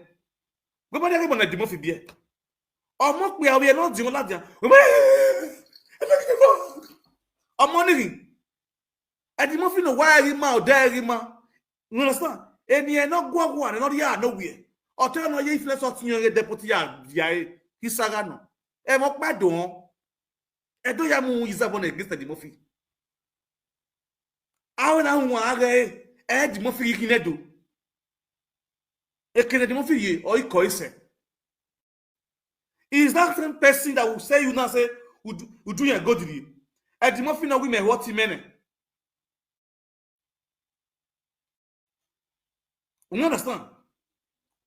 we ba dey go na Eddie Murphy bi e omo pe awe no di won ladia omo ni Eddie Murphy no why ma o dare ma. You understand? Eni no gwogo and no ya no we. O te no ye influence o tiyan deputy ya hisaga no. E mo pa don. E do ya mu Isabon against Eddie Murphy. Awe na hu aga Eddie Murphy kinedo. E kene Eddie Murphy ye o iko ise. Is that same person that will say you now say who do your good to you? Eddie Murphy no women what men. You understand?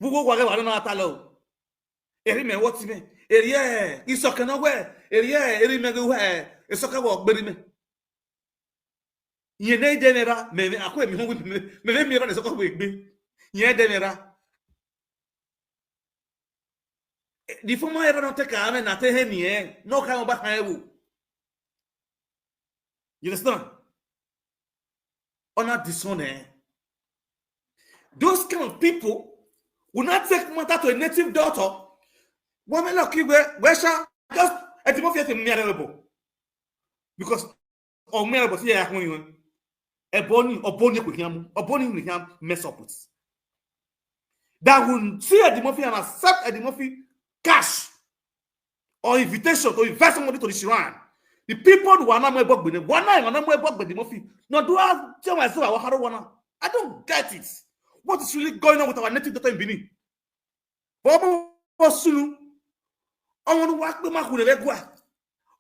Vous go wage wa na atalo. Eri me what me? Eri isoke no we. Eri me go we. Isoke wo gberi me. Yen na de mera me akọ mi ho me me ra isoke wo egbe. Yen de mera. The former ever not take amen na te he ni no kan oba kan ewu. You understand? Honor dishonor. Those kind of people will not take matter to a native daughter. Women lucky where shall just at the moment miserable. Because or miserable see ya when a bony with him mess up with. That will see at the Murphy and accept at the Murphy cash or invitation to invite somebody to the shrine. The people who are not my bug with them, one night, not my bug with the Murphy. No, do I tell myself I don't get it. What is really going on with our native daughter in Benin? Sunu. I want to walk the mark with a legua.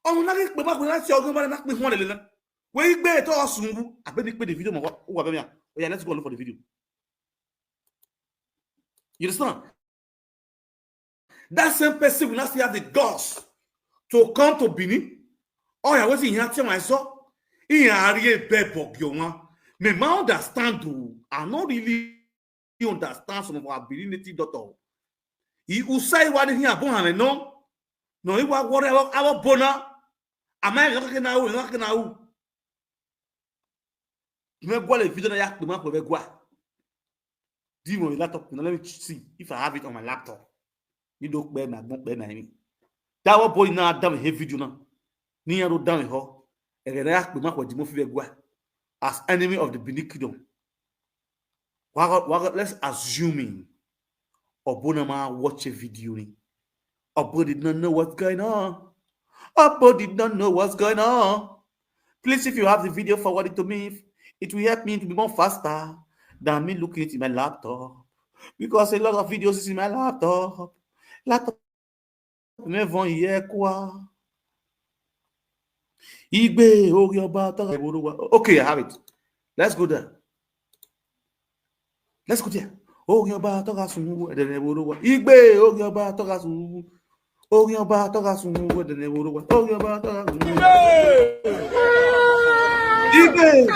I want to get back with that young man and one little. Where you better us soon. I bet the video. Yeah, let's go look for the video. You understand? That same person will not still have the guts to come to Benin. Oh, I was in here telling myself, in a bed, me ma understand too. I not really understand some of our ability daughter. He will say what here born no. No, he was whatever our bona. Am I looking now? You may go if you don't have to make with go. Do you laptop? Let me see if I have it on my laptop. You don't bear na me. That one boy now down a video now. Near road down here. And react with Eddie Murphy as enemy of the Benin Kingdom. Let's assuming Obonama watch a video. Obo did not know what's going on. Obo did not know what's going on. Please, if you have the video, forward it to me. It will help me to be more faster than me looking at my laptop. Because a lot of videos is in my laptop. Okay, I have it. Let's go there. Oh, your bar toga sumu, and then Igbe, oh, your bar toga sumu. Oh, your bar toga sumu, and then oh, your bar toga sumu. Igbe.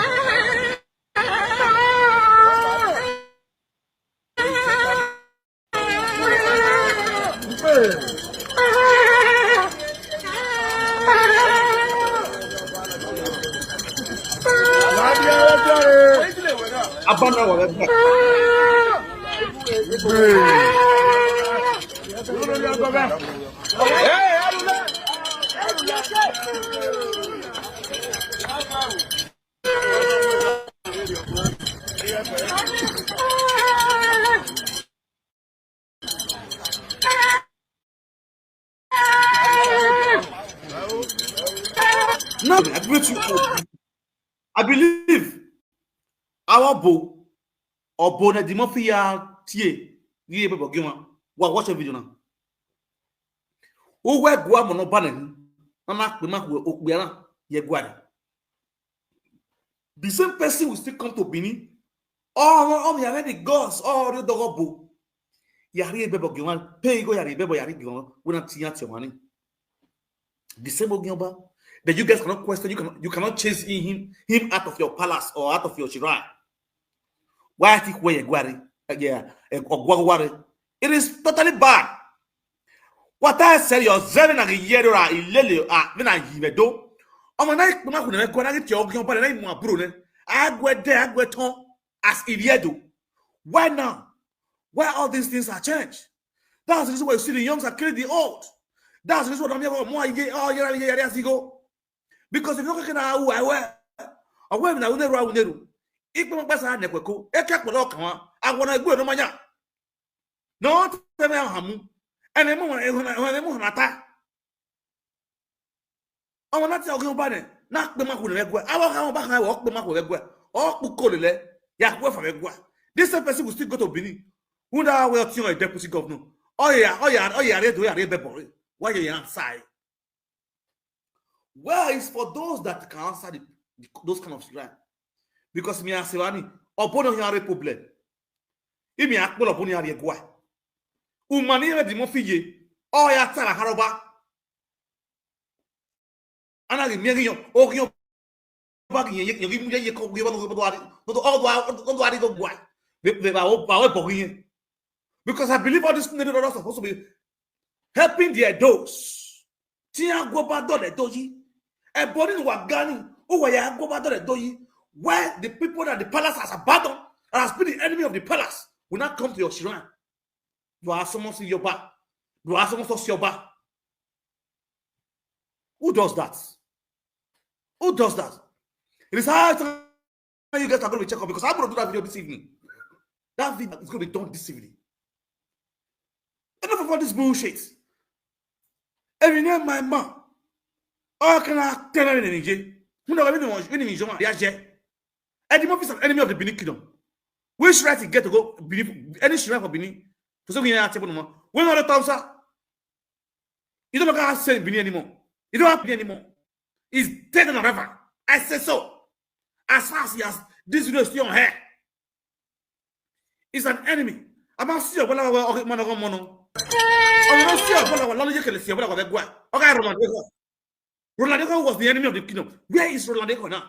Abana wa No, I believe our bo or bona di mafia tie ye bebo gima wa watch a video now. O we gwa mo no banen mama pe ma ko okbiara ye gware. The same person will still come to Benin. Oh, we already gods. Oh, the dogobo. Yari bebo gima pay go yari bebo yari gima. We not see your money. The same ogioba that you guys cannot question. You cannot chase him out of your palace or out of your shrine. Why I think where gwari? Yeah, or it is totally bad. What I said, you're seven and a year or a lily, then I give a do. On my night, when I get your own, but I ain't more brune. I go there, I go to as if you do. Why now? Why all these things are changed? That's the reason why you see the youngs are killing the old. That's the reason why I'm here more. Oh, go. Because if you're looking at who I wear, I wear now, never. If my pass had never go, a cat will lock on. I want to go to my yard. No, tell me how. And then when I'm attack, I will not tell you about it. Knock the mark with a leg. I will come back. I walk the mark with a leg. Or who call it? Yeah, go for a leg. This person will still go to Benin. Who now will tell a deputy governor? Oh, yeah, why are you outside? Well, it's for those that can answer those kind of strike. Because me and Sevani, upon your problem. If me act upon your leg. Umani di mofije o ya tara haroba ana gi megi yo o gi ba gi ye ko gi ba do gwa be ba o bo gi because I believe all this need are supposed to be helping their those tia go ba do le doji e body wa gani o wa ya go ba do le doji where the people that the palace has abandoned and has been the enemy of the palace will not come to your shrine. You are someone see your back. You are someone see your back. Who does that? Who does that? It is high time you guys are going to check up because I'm going to do that video this evening. That video is going to be done this evening. Enough of all this bullshit. Every name my mom. All can I tell her in the who know any Eddie Murphy is an enemy of the Benin Kingdom. Which right he get to go believe any shrine for Benin? So we are table no more. When are the times are? You don't have to say Benin anymore. You don't have Benin anymore. He's dead and forever. I say so. As far as he has this video is still on hair. He's an enemy. I'm not sure what I will man of mono. I'm not sure what I will look at the what I will go. Okay, Ronaldo was the enemy of the kingdom. Where is Ronaldo now?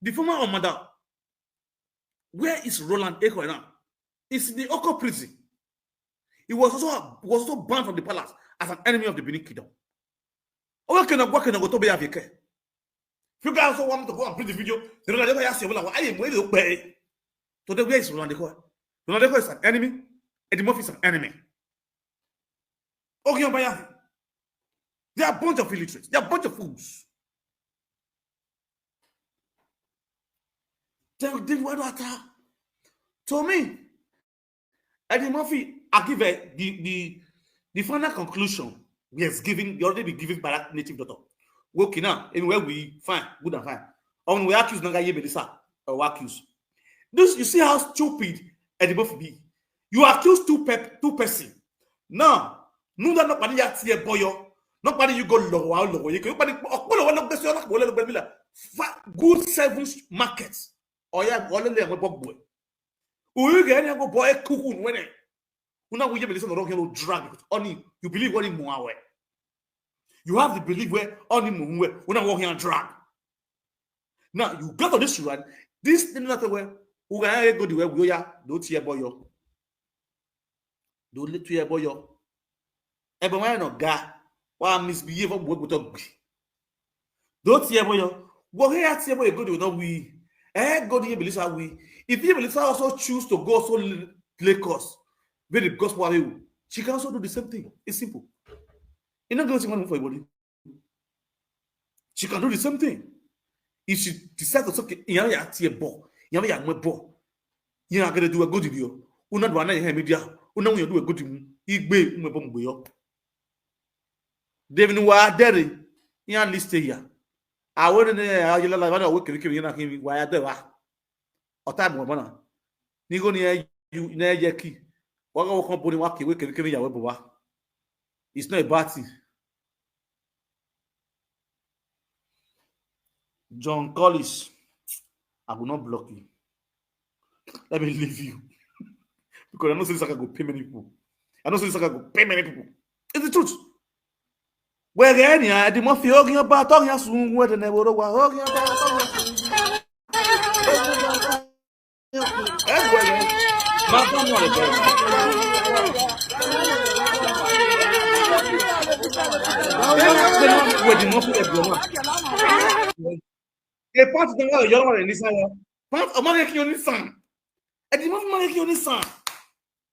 The former Omada. Where is Roland Echo now? It's in the Oko prison. He was also banned from the palace as an enemy of the Benin Kingdom. What can I go to be a vacay? You guys also want to go and print the video. The Ronaldo asked you, I am waiting to pay. So the way is Ronaldo. Ronaldo is an enemy. Eddie Murphy is an enemy. Okay, they are a bunch of illiterates. They are a bunch of fools. To me, Eddie Murphy, I give the final conclusion we has given, we already been given by that native doctor. Okay, now, anywhere we fine, good and fine. On we accuse Nagaye Melissa or accuse. This, you see how stupid Eddie Murphy be. You accuse two person. Now, no that nobody ya tie boyo. Nobody you go low. You can good 7 markets. Or ya go le boy. You get any boy kuku when una we believe no rock drag only you believe what in more. You have the belief where only muwe una walk here and drag. Now you got to this one. This thing not where who can go the way we are do tie boyo. Do let tie boyo. Ebe wan no ga wa misbehave on we go to. Do tie boyo. Go here tie boyo go do no we. Go to believe how we. If you believe also choose to go so Lagos, where the gospel are you, she can also do the same thing. It's simple. You're not going to money for your body. She can do the same thing. If she decides to say, "You have to ball, you have to ball," you're not going to do a good video. You're not going to do media. You're not going to do a good video. You be bomb. David, why are there? You are listed here. I wouldn't know you like I work with you know why I do or time one. Nigo near you near Yaki. What our company work with you. It's not a bad thing. John Collis, I will not block you. Let me leave you. Because I know this go pay many people. I know this go pay many people. It's the truth. Where any I did not feel about talking as soon where the never were talking about. A part of the you're in this hour. Part of my son. I did not make you son.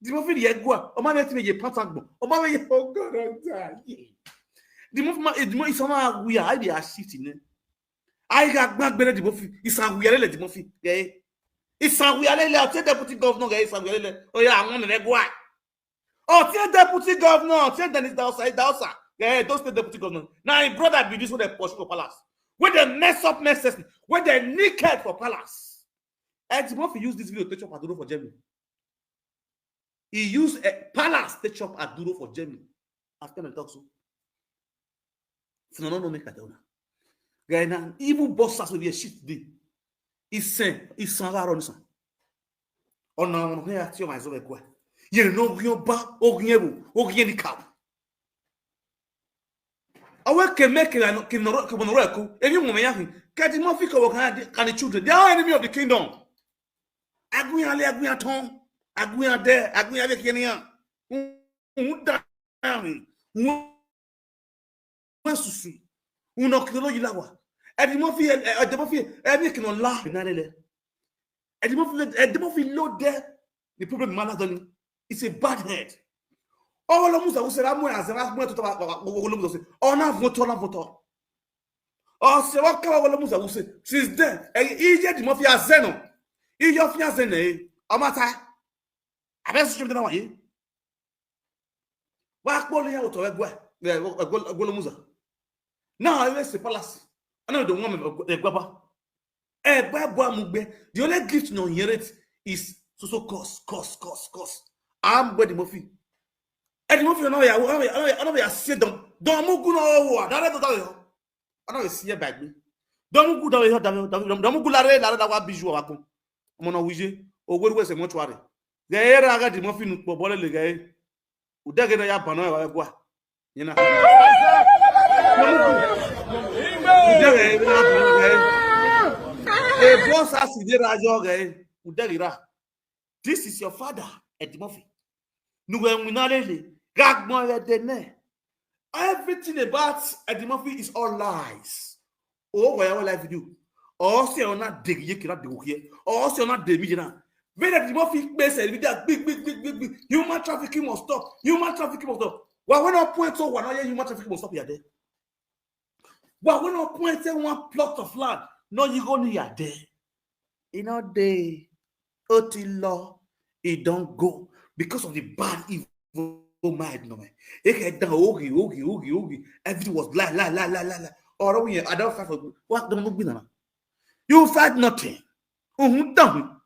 The movie yet go. O man let me get pattern. O man let oh God the movement is somehow we are they are shifting. I got back better the movie. It's a we are let the movie. It's a we are let the deputy governor guys. Oh yeah, I want to go. Oh, tell deputy governor, tell them it's outside. Yeah, those the deputy governor. Now his brother be this with the push for palace. When they mess up messes, when they naked for palace. And Timothy used this video to chop Aduro for Germany. He used a palace to chop Aduro for Germany. After the talk so. No make a tell now. Even bosses will be a shit day. He's saying, he's saying, oh no, here I tell myself a question. You know, you're back, or you cap. I work can make it and can record. And you may get him off the children. They are enemy of the kingdom. Agree at home. Agree at there. Agree at Kenya. The problem it's a bad head. All of us say I'm going to on a vote. Oh, c'est what all of us say. She's dead. And he the mafia zeno. He your fiancé ne. Amata. Abes strength na waye. Wa kpolo ya oto egwa musa. Now I say palace. I know the woman egwaba. Egwaba mugbe. The only gift no inherit is so cost. I'm where the mafia. And the mafia no ya I know ya say don't mugu no that I know see back me. Don't go down here, don't go la wa bijou wa kon. Mo no wije, o gwe se mortuary. The era ga di mo fi nu po bole le ga e. U dege na ya bana wa gwa. Yina. E boss asidera jo ga e. U dege ra. This is your father, Eddie Murphy. Nu we winalele. Gagbon we de ne. Everything about Eddie Murphy is all lies. Oh, whatever life you do. Or say on not dig you cannot do here. Or say on not the media. When Eddie Murphy makes a big. Human trafficking must stop. Human trafficking must stop. Well, when I point to one, human trafficking must stop here there. Well, when I point to one plot of land, no, you go near there. You know, they law, it don't go because of the bad evil. Oh my no man. Everything was lie. Or we I don't fight for what don't be now. You fight nothing. Done.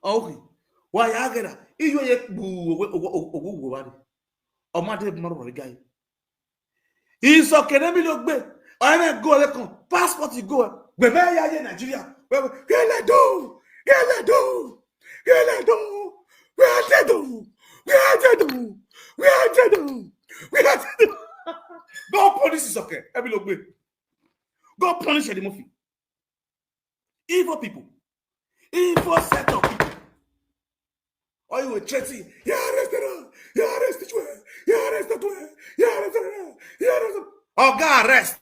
Okay. Why I get that? You or my dear guy. He's okay. Let me look back. I go like passport you go. Where in Nigeria? Get do. Go police is okay. Every look good. Go punish Eddie Murphy. Evil people. Evil set of people. Or you were threatening. You arrested. Oh, God, arrest.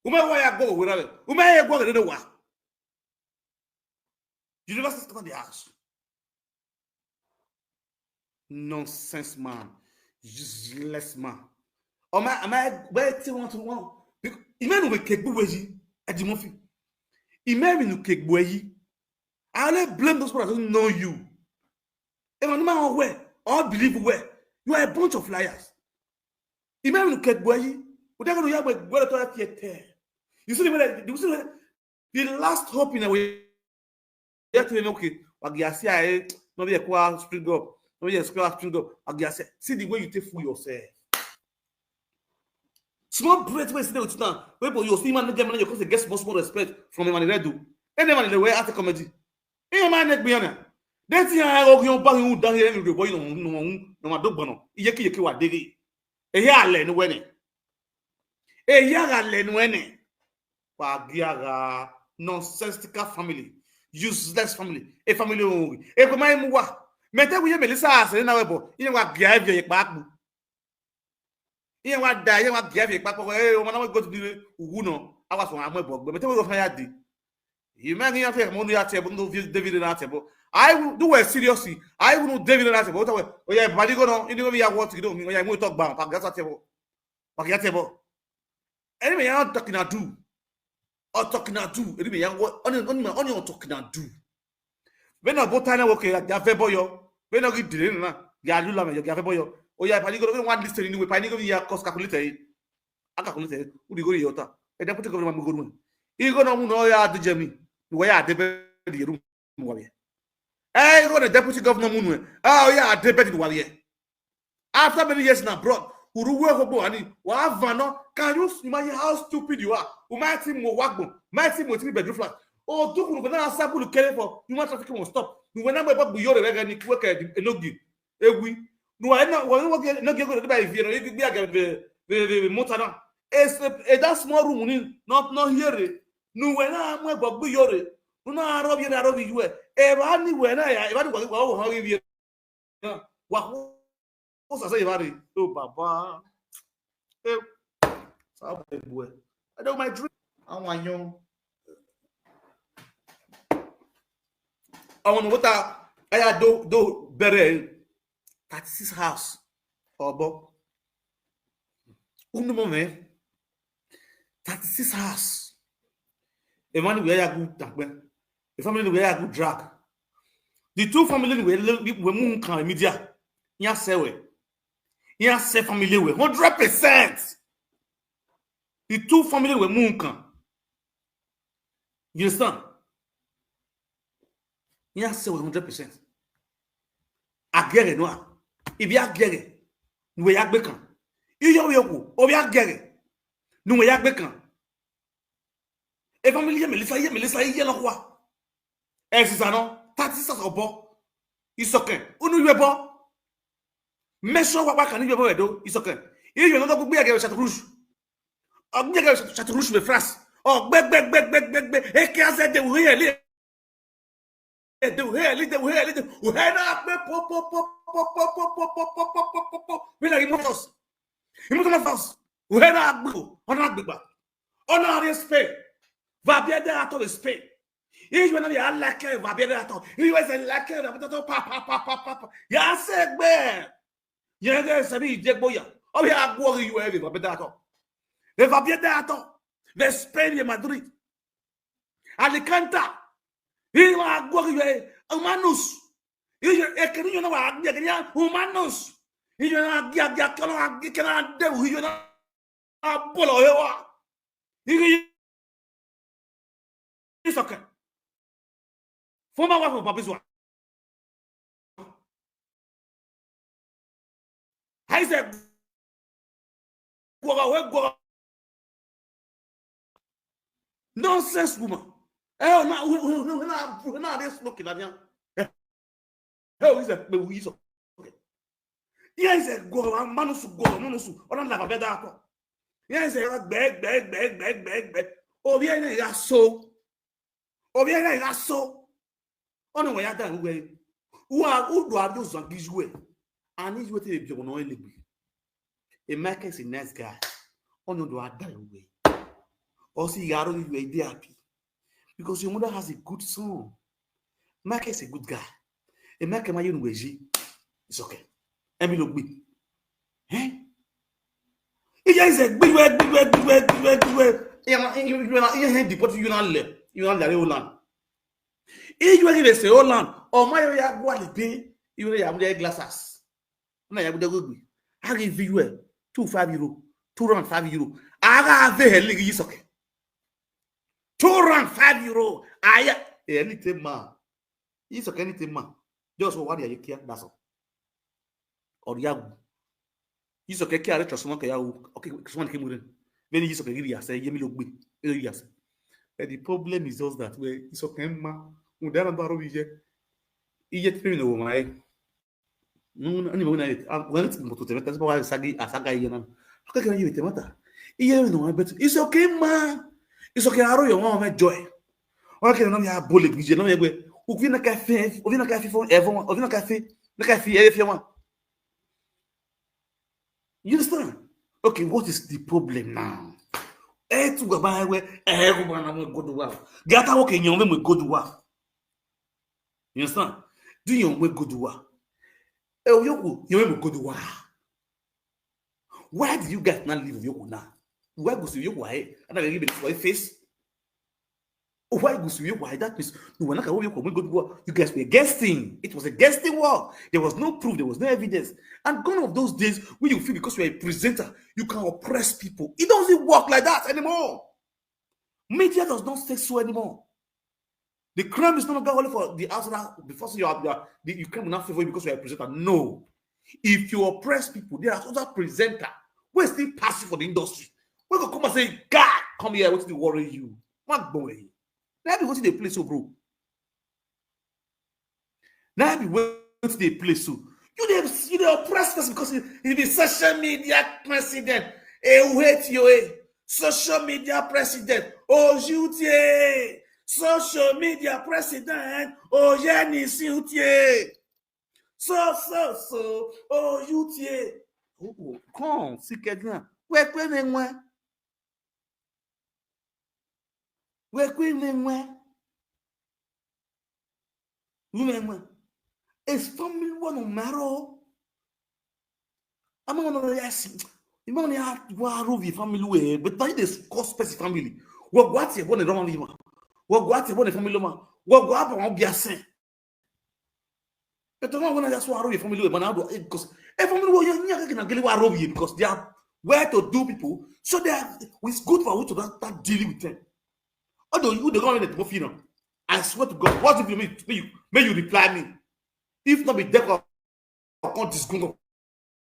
Where go with it? Who may I go to the one? University of the house. Nonsense man. Useless man. Oh my, am I waiting one to one? Imagine we cake buweji at the Murphy. Imagine you cake buweji. I only blame those people that don't know you. If I'm not aware, or believe where You are a bunch of liars. Imagine look at boy. You see the last hope in a way. Okay, no be a spring up, no be a spring up. See the way you take fool yourself. Small bread way sit with now. People you see man get money because they get small respect from a man they do. Any man in the way at the comedy. Any man neck beyond. That thing I go you back you down here and you boy no ma dog bono. Yeki wa digi. E ya le no wene. E ya ga le no wene. Pa giaga nonsensical family. Useless family. A family only. E ko mai muwa. Mete we Melissa ase na webo. Ine wa gia vie pa. Iye wa da iye wa give papo o mana go to the uguno awa so amebo gbe mete we go fire di you man here fe mo ya table no David na table I will do it seriously I will no David na table o ya body go no indigo ya what do me ya mo talk ba pa gasa table pa ya table any me ya talking na do or talking na do any me ya on talking na do when na botana wo ke ya fe boyo when na gi dire na ya lula me ya fe boyo oh yeah, pani go one listen anyway. Pani go ya cost calculator. I calculate. Who go yota? E deputy government go run. E go no no ya de jemi. We ya de be the room wale. Eh go the deputy governor munu. Ah yeah, de be the wale. After many years now abroad, uru we go bo ani. Wa vano, can you imagine how stupid you are? U my team mo wagbo. My team mo 3 bedroom flat. Oh, do go na sabu lu kere for. You want traffic will stop. You when na be bu yore rega ni ku ke enogi. Ewi no, I know. No, get good by if you know. You be again the motor now. It's that small room. Not here. No, when I'm a bug, you're no, I rob you. If I knew when I go, how you what was I say about it? Oh, Papa. I know my dream. I want you. I want what I had do better. 36 house. Obo. Uno moment. 36 house. A man where I good tankben. A family where I good drag. The two families were moon can media. Ya sewe. Ya se family we 100%. The two families were moon can. You understand? Ya sewe 100%. Agere noa. Ibi agere nuwe yagbe kan iyo yoku obi agere nuwe yagbe kan e family ye melisa ye lo kwa e sisa no 36 obo isoken unu yebo meso wa kan yebo edo isoken iyo no go gbe agere chat rouge ogbe agere chat rouge me France o gbe e ke aze de we ele de we na gbe pop we like motos we na agbo ona agbegba ona respect va bien de ato respect e je na ya like va bien de ato e we se like na to pa ya se gbe ye ge se bi je gboya o ya agbo ri we va bien de ato e va bien de ato de Spain e Madrid Alicante e va agbo ri we humanos e que niño no va a guiar humanos y yo no guía que no de yo no apolo yo y eso que fuma wa for papizo hay se go nonsense woman na this looking at you. Oh, is a bewizo. Yes, a go, manusu go, manusu, or not have a better. Yes, a bag. Oh, yeah, so. Oh, yeah, so. On the way out that way. Who do I do some this way? I need you to be your own. A Mac is a nice guy. Oh, no, do I die away? Or see, you are only happy. Because your mother has a good son. Mac is a good guy. E make ma yenu weji it's okay emi lo gbe iya is gbe you deport you na le Holland e you give say Holland o ma ya gwa le pe you ya mu glasses Na ya budago gbe. I give you 2.5 euro, 2 rand 5 euro. I have a league is okay. 2 rand 5 euro. I anything man. It's okay anything man. Just what you care. That's all. Or yagu. It's okay. Care to someone okay. Someone came with. Then it's okay. Give say yemi look big. Yes. The problem is just that way. It's okay man. Udara baro bije. Iye tiri no my. No ani mo na it. When it's mo to te meta so sagi asaga iye na. How can you te meta? Iye no but it's okay man. It's okay aro yo mo joy. Okay no ya bole bije no yegbe. O vi na café fo evon, o vi na café e fiama. You understand? Okay, what is the problem now? To go by where everyone go to wow. Gata work in your way go to wow. You understand? Do your way go to wow. You go to wow. Why do you guys not live with your now? Why go to your way? And I give it for a face. Why go to your why? That means no, you guys were guessing. It was a guessing war. There was no proof, there was no evidence. And gone of those days when you feel because you're a presenter, you can oppress people. It doesn't work like that anymore. Media does not say so anymore. The crime is no longer only for the outside. Before you can not favor because you're a presenter. No. If you oppress people, there are other presenter who still passive for the industry. We can come and say, God, come here, what's the worry you? What boy? Now be waiting the place so bro. Now be waiting the place so. You the oppressed person because he be social media president. Wait you social media president. Oh Jutie. Social media president. Oh Jenny Jutie. So. Oh Jutie. Oh, come, see quelqu'un. Where Umenwan. It's family one no matter. I'm gonna ask you money have to family way, but not this cost specific family. What you want to run with? What you want to family man? What happen on be a sin? But don't want to just war family way, but because every family way you can get war because they are where to do people, so they are it's good for you to start dealing with them. Although you the government go feel. I swear to God, what if you may you reply me? If not be dead or can't discuss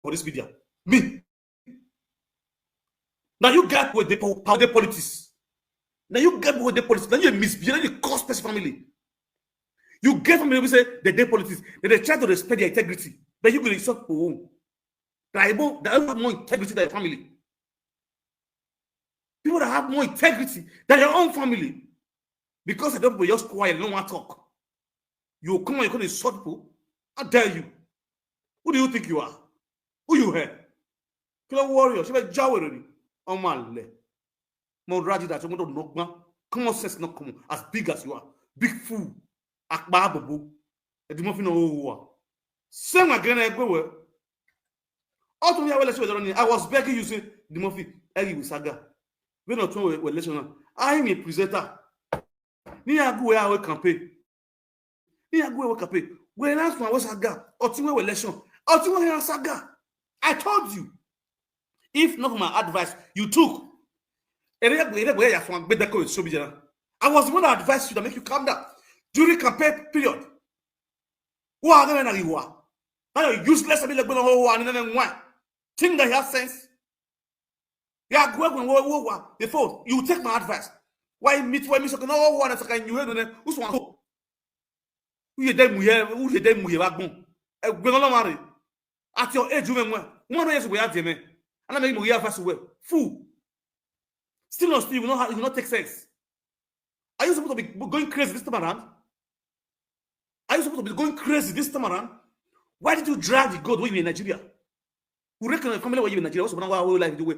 for this video. Me. Now you get with the politics. Now you get with the politics. Now you misbehave the cost person family. You get from me say the politics. They try to respect their integrity. But you will insult for home. They have more integrity than their family. People that have more integrity than your own family. Because I don't be just quiet, no one talk. You come and you can insult people. I dare you. Who do you think you are? Who you are? Killer warrior. She be Jaweri. Oh man, more raji that you want to knock man. Common sense not common. As big as you are, big fool. Akbar babu. E di mo fi no wo. Same again everywhere. All to me I was begging you say the mo fi Eddie with saga. We not turn election. I am a presenter. Ni agu we campaign. When last one was saga, or two election, or two saga. I told you. If not my advice, you took. I was the one that advised you to make you calm down during campaign period. Now you're useless. Think that you have sense. Yeah, go before you take my advice. Why meet why Mr. No one as can you hear who's one who you dem wagon a marry at your age women 1 years we have them and I make me fast away fool still not you know how you not take sex. Are you supposed to be going crazy this time around? Why did you drag the goat when you in Nigeria? Who reckon the family where you in Nigeria also now like the way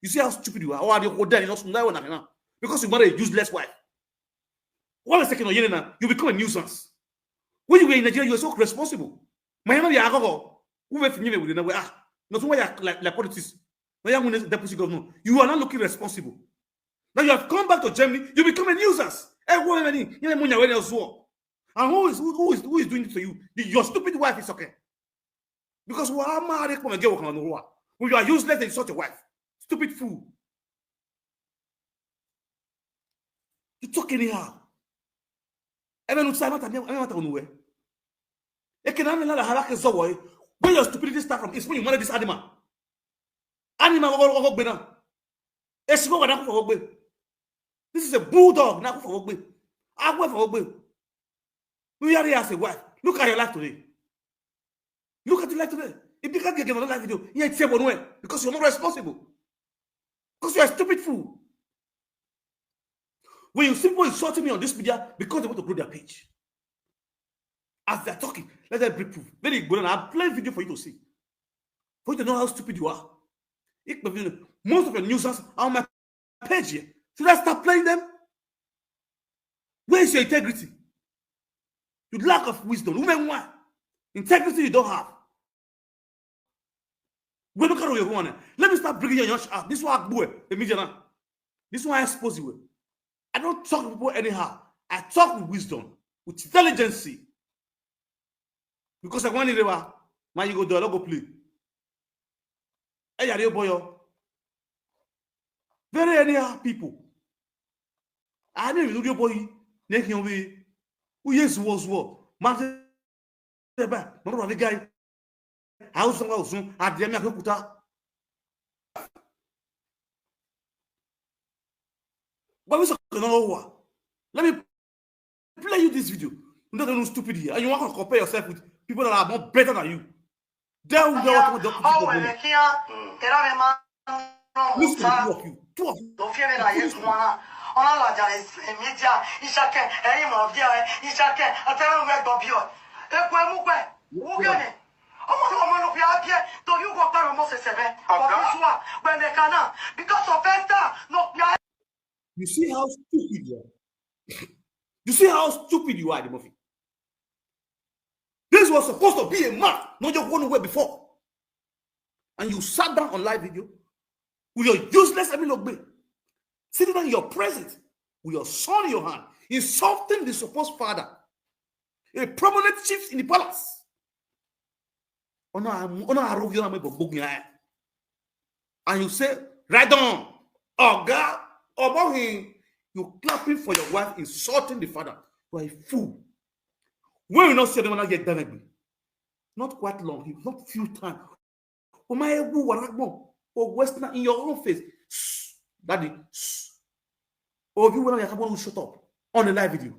you see how stupid you are. Or are you dead? Because you marry a useless wife. 1 second, you become a nuisance. When you were in Nigeria, you were so responsible. My name is Yago. Who were familiar with the not why like politics. Deputy governor. You are not looking responsible. Now you have come back to Germany, you become a nuisance. And who is doing it to you? Your stupid wife is okay. Because when you are useless and such a wife, stupid fool. You talk anyhow. Even when where your stupidity start from is when you marry this animal. This is a bulldog. You are here as a wife. Look at your life today. Look at your life today. If you can't get another life video, you ain't safe nowhere because you're not responsible. Because you're a stupid fool. When you see people insulting me on this media because they want to grow their page. As they're talking, let them break proof. Let it go on. I'll play a video for you to see. For you to know how stupid you are. Most of your news are on my page here. Should I start playing them? Where is your integrity? You lack of wisdom. Umenwan. Integrity you don't have. When look at your one. Let me start bringing your out. This one boy, the media. This one I expose you with. I don't talk to people anyhow. I talk with wisdom, with intelligence. Because I want to river, man, you go do a go play. Hey, are you boy? Very anyhow people. I didn't even know your boy. Making away. Who yes was war. Man, the guy. House soon at the America. But we know. Let me play you this video. You're not stupid here. And you want to compare yourself with people that are more better than you. Listen to two of you. Two of you. You see how stupid you are. You see how stupid you are, the Murphy. This was supposed to be a man, not your one way before. And you sat down on live video with your useless Emilogbe, sitting down in your presence with your son in your hand, insulting the supposed father, a prominent chief in the palace. And you say, right on, oh God, about him, you clapping for your wife, insulting the father. You are a fool. When you not see them, get done, not quite long, not few times. Oh my, or Western in your own face, daddy. Or if you want to shut up on the live video,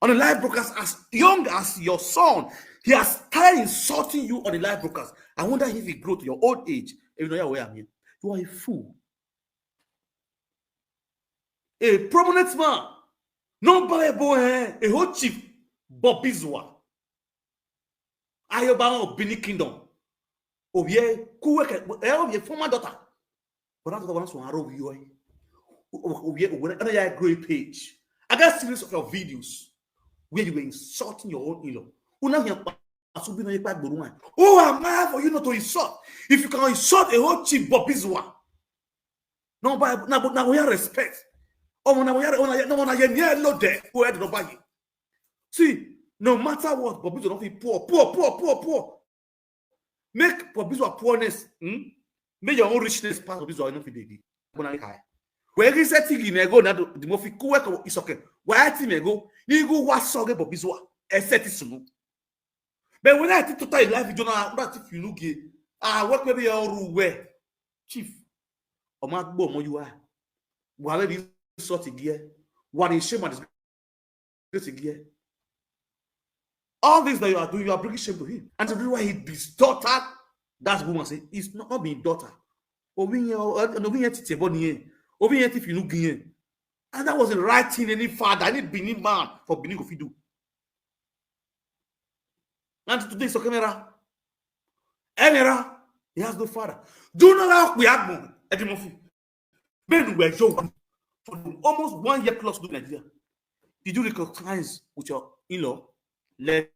on the live broadcast, as young as your son, he has started insulting you on the live broadcast. I wonder if he grow to your old age. If you know where I'm here, you are a fool. A prominent man, non pas a whole chief, Bob Bizwa. Ayoba Bini Kingdom. Obie, Kuwek, former daughter. But that's the one who are over you. Another great page. I got a series of your videos where you were insulting your own in-law. Who am I for you not to insult? If you can insult a whole chief Bob Bizwa, no, but now we have respect. See, no matter what, Bob Bizwa don't feel poor. Make Bob Bizwa poorness, make your own richness part of Bizwa not feel. Where is that thing in go now? The more cool is okay. Why team go? You go watch Soge Bob Bizwa. Set is smooth. But when I think to tell life, you know, but if you look at what maybe your way, chief, or my boy, you are. While it is sort of gear, what is shame and this gear. All this that you are doing, you are bringing shame to him. And to do why his daughter, that's what woman say, it's not being daughter. Or being if you look again. And that wasn't right thing any father, any Benin man for Benin of do. And today, so camera, Emera, he has no father. Do not have we have more. Eddie Murphy. Men were young for almost 1 year plus to Nigeria. Did you recognize with your in-law? Let's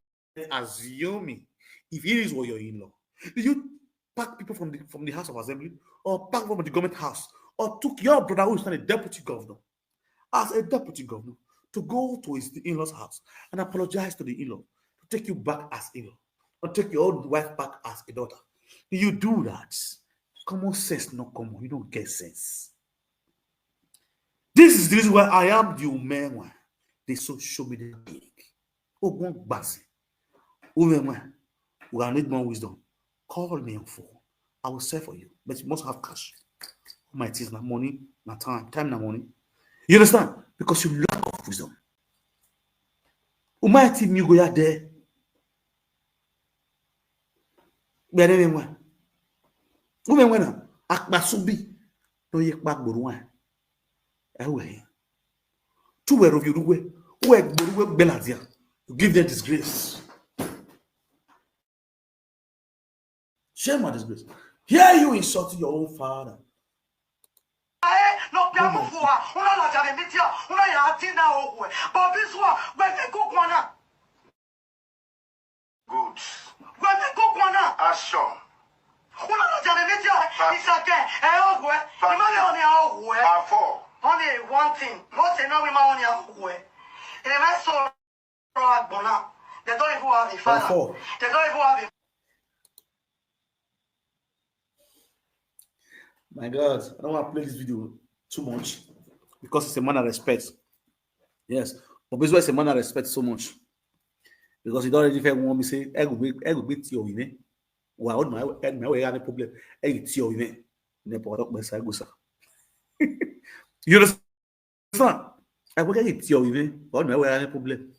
assume if he is your in-law. Did you pack people from the House of Assembly or pack from the government house or took your brother who is not a deputy governor as a deputy governor to go to his in-law's house and apologize to the in-law to take you back as in-law? or take your own wife back as a daughter. You do that. Common sense, not common. You don't get sense. This is the reason why I am the Umenwan. They so show me the big. Oh, one basi. Umenwan, we are need more wisdom. Call me on phone. I will sell for you, but you must have cash. My it is not money, not time. Time, not money. You understand? Because you lack of wisdom. Umay team you go out there. Umenwan, akbasubi no yek bag boruan. Ewe. Two were of you who Belazia. You give them disgrace. Shame my disgrace. Here you insulting your own father. No, piano for una la jamitia, una yatina owe. But this one, when they cook one up. Good. When they cook one up. Action. Una la jamitia, it's okay. I owe. Imagine on your owe. Four. Only one thing. Most now we on your owe. And I saw Bona. They don't even have a father. They don't even have a. My God, I don't want to play this video too much because it's a man of respect. Yes, but this is a man of respect so much because he don't already want me to say, I will beat you, you know. Well, my way, I have a problem. I get you, you know. You understand? I will get you, you know. Well, my way, I have a problem.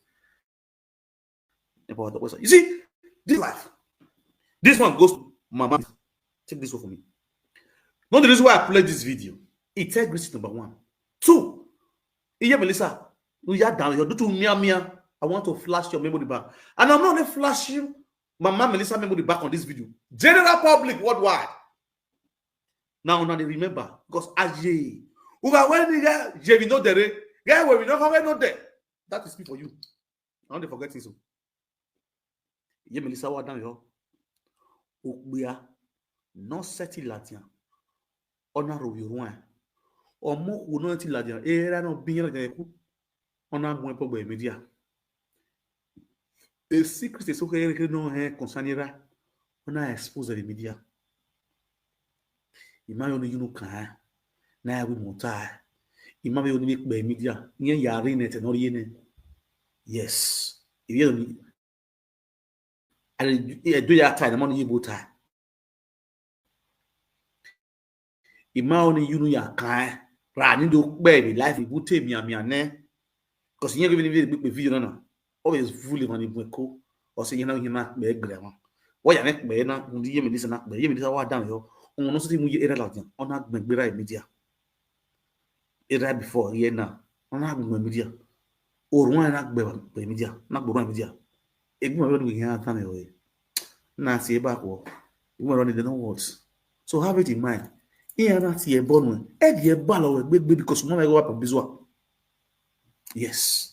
You see, this life, this one goes to my mom. Take this one for me. Not the reason why I played this video. Integrity number 1. 2. Yeah, Melissa, you are down. You're doing mia. I want to flash your memory back. And I'm not going to flash you, Mama Melissa memory back on this video. General public worldwide. Now they remember. Because Aje. When we know the guy where we know there. That is me for you. I don't forget this. Yeah, Melissa, what down here? Okbia. No settle Latin. Honor of your one. Or more will not tell you, era no being like a honor more by media. A secret is okay, no hair concerning that when I expose the media. You might only know can now we won't tie. You might only make by media near Yarin and not yen. Yes, if you don't, I do that time, I'm on you both tie. Imagine you know your kind, running to baby life. It would take me because you're giving me a video now. Always fully money with cool or say, you know, you're not big grammar. Why I make better when you me listen up, but you are down here. On no city, you era like on that make better media. Era before here now, on that media or one act by media, not by media. If you are doing here, time away. Now see backward. You were running the no words. So have it in mind. Here not see a bone. Eddie a ball or a big baby because no matter what this one. Yes.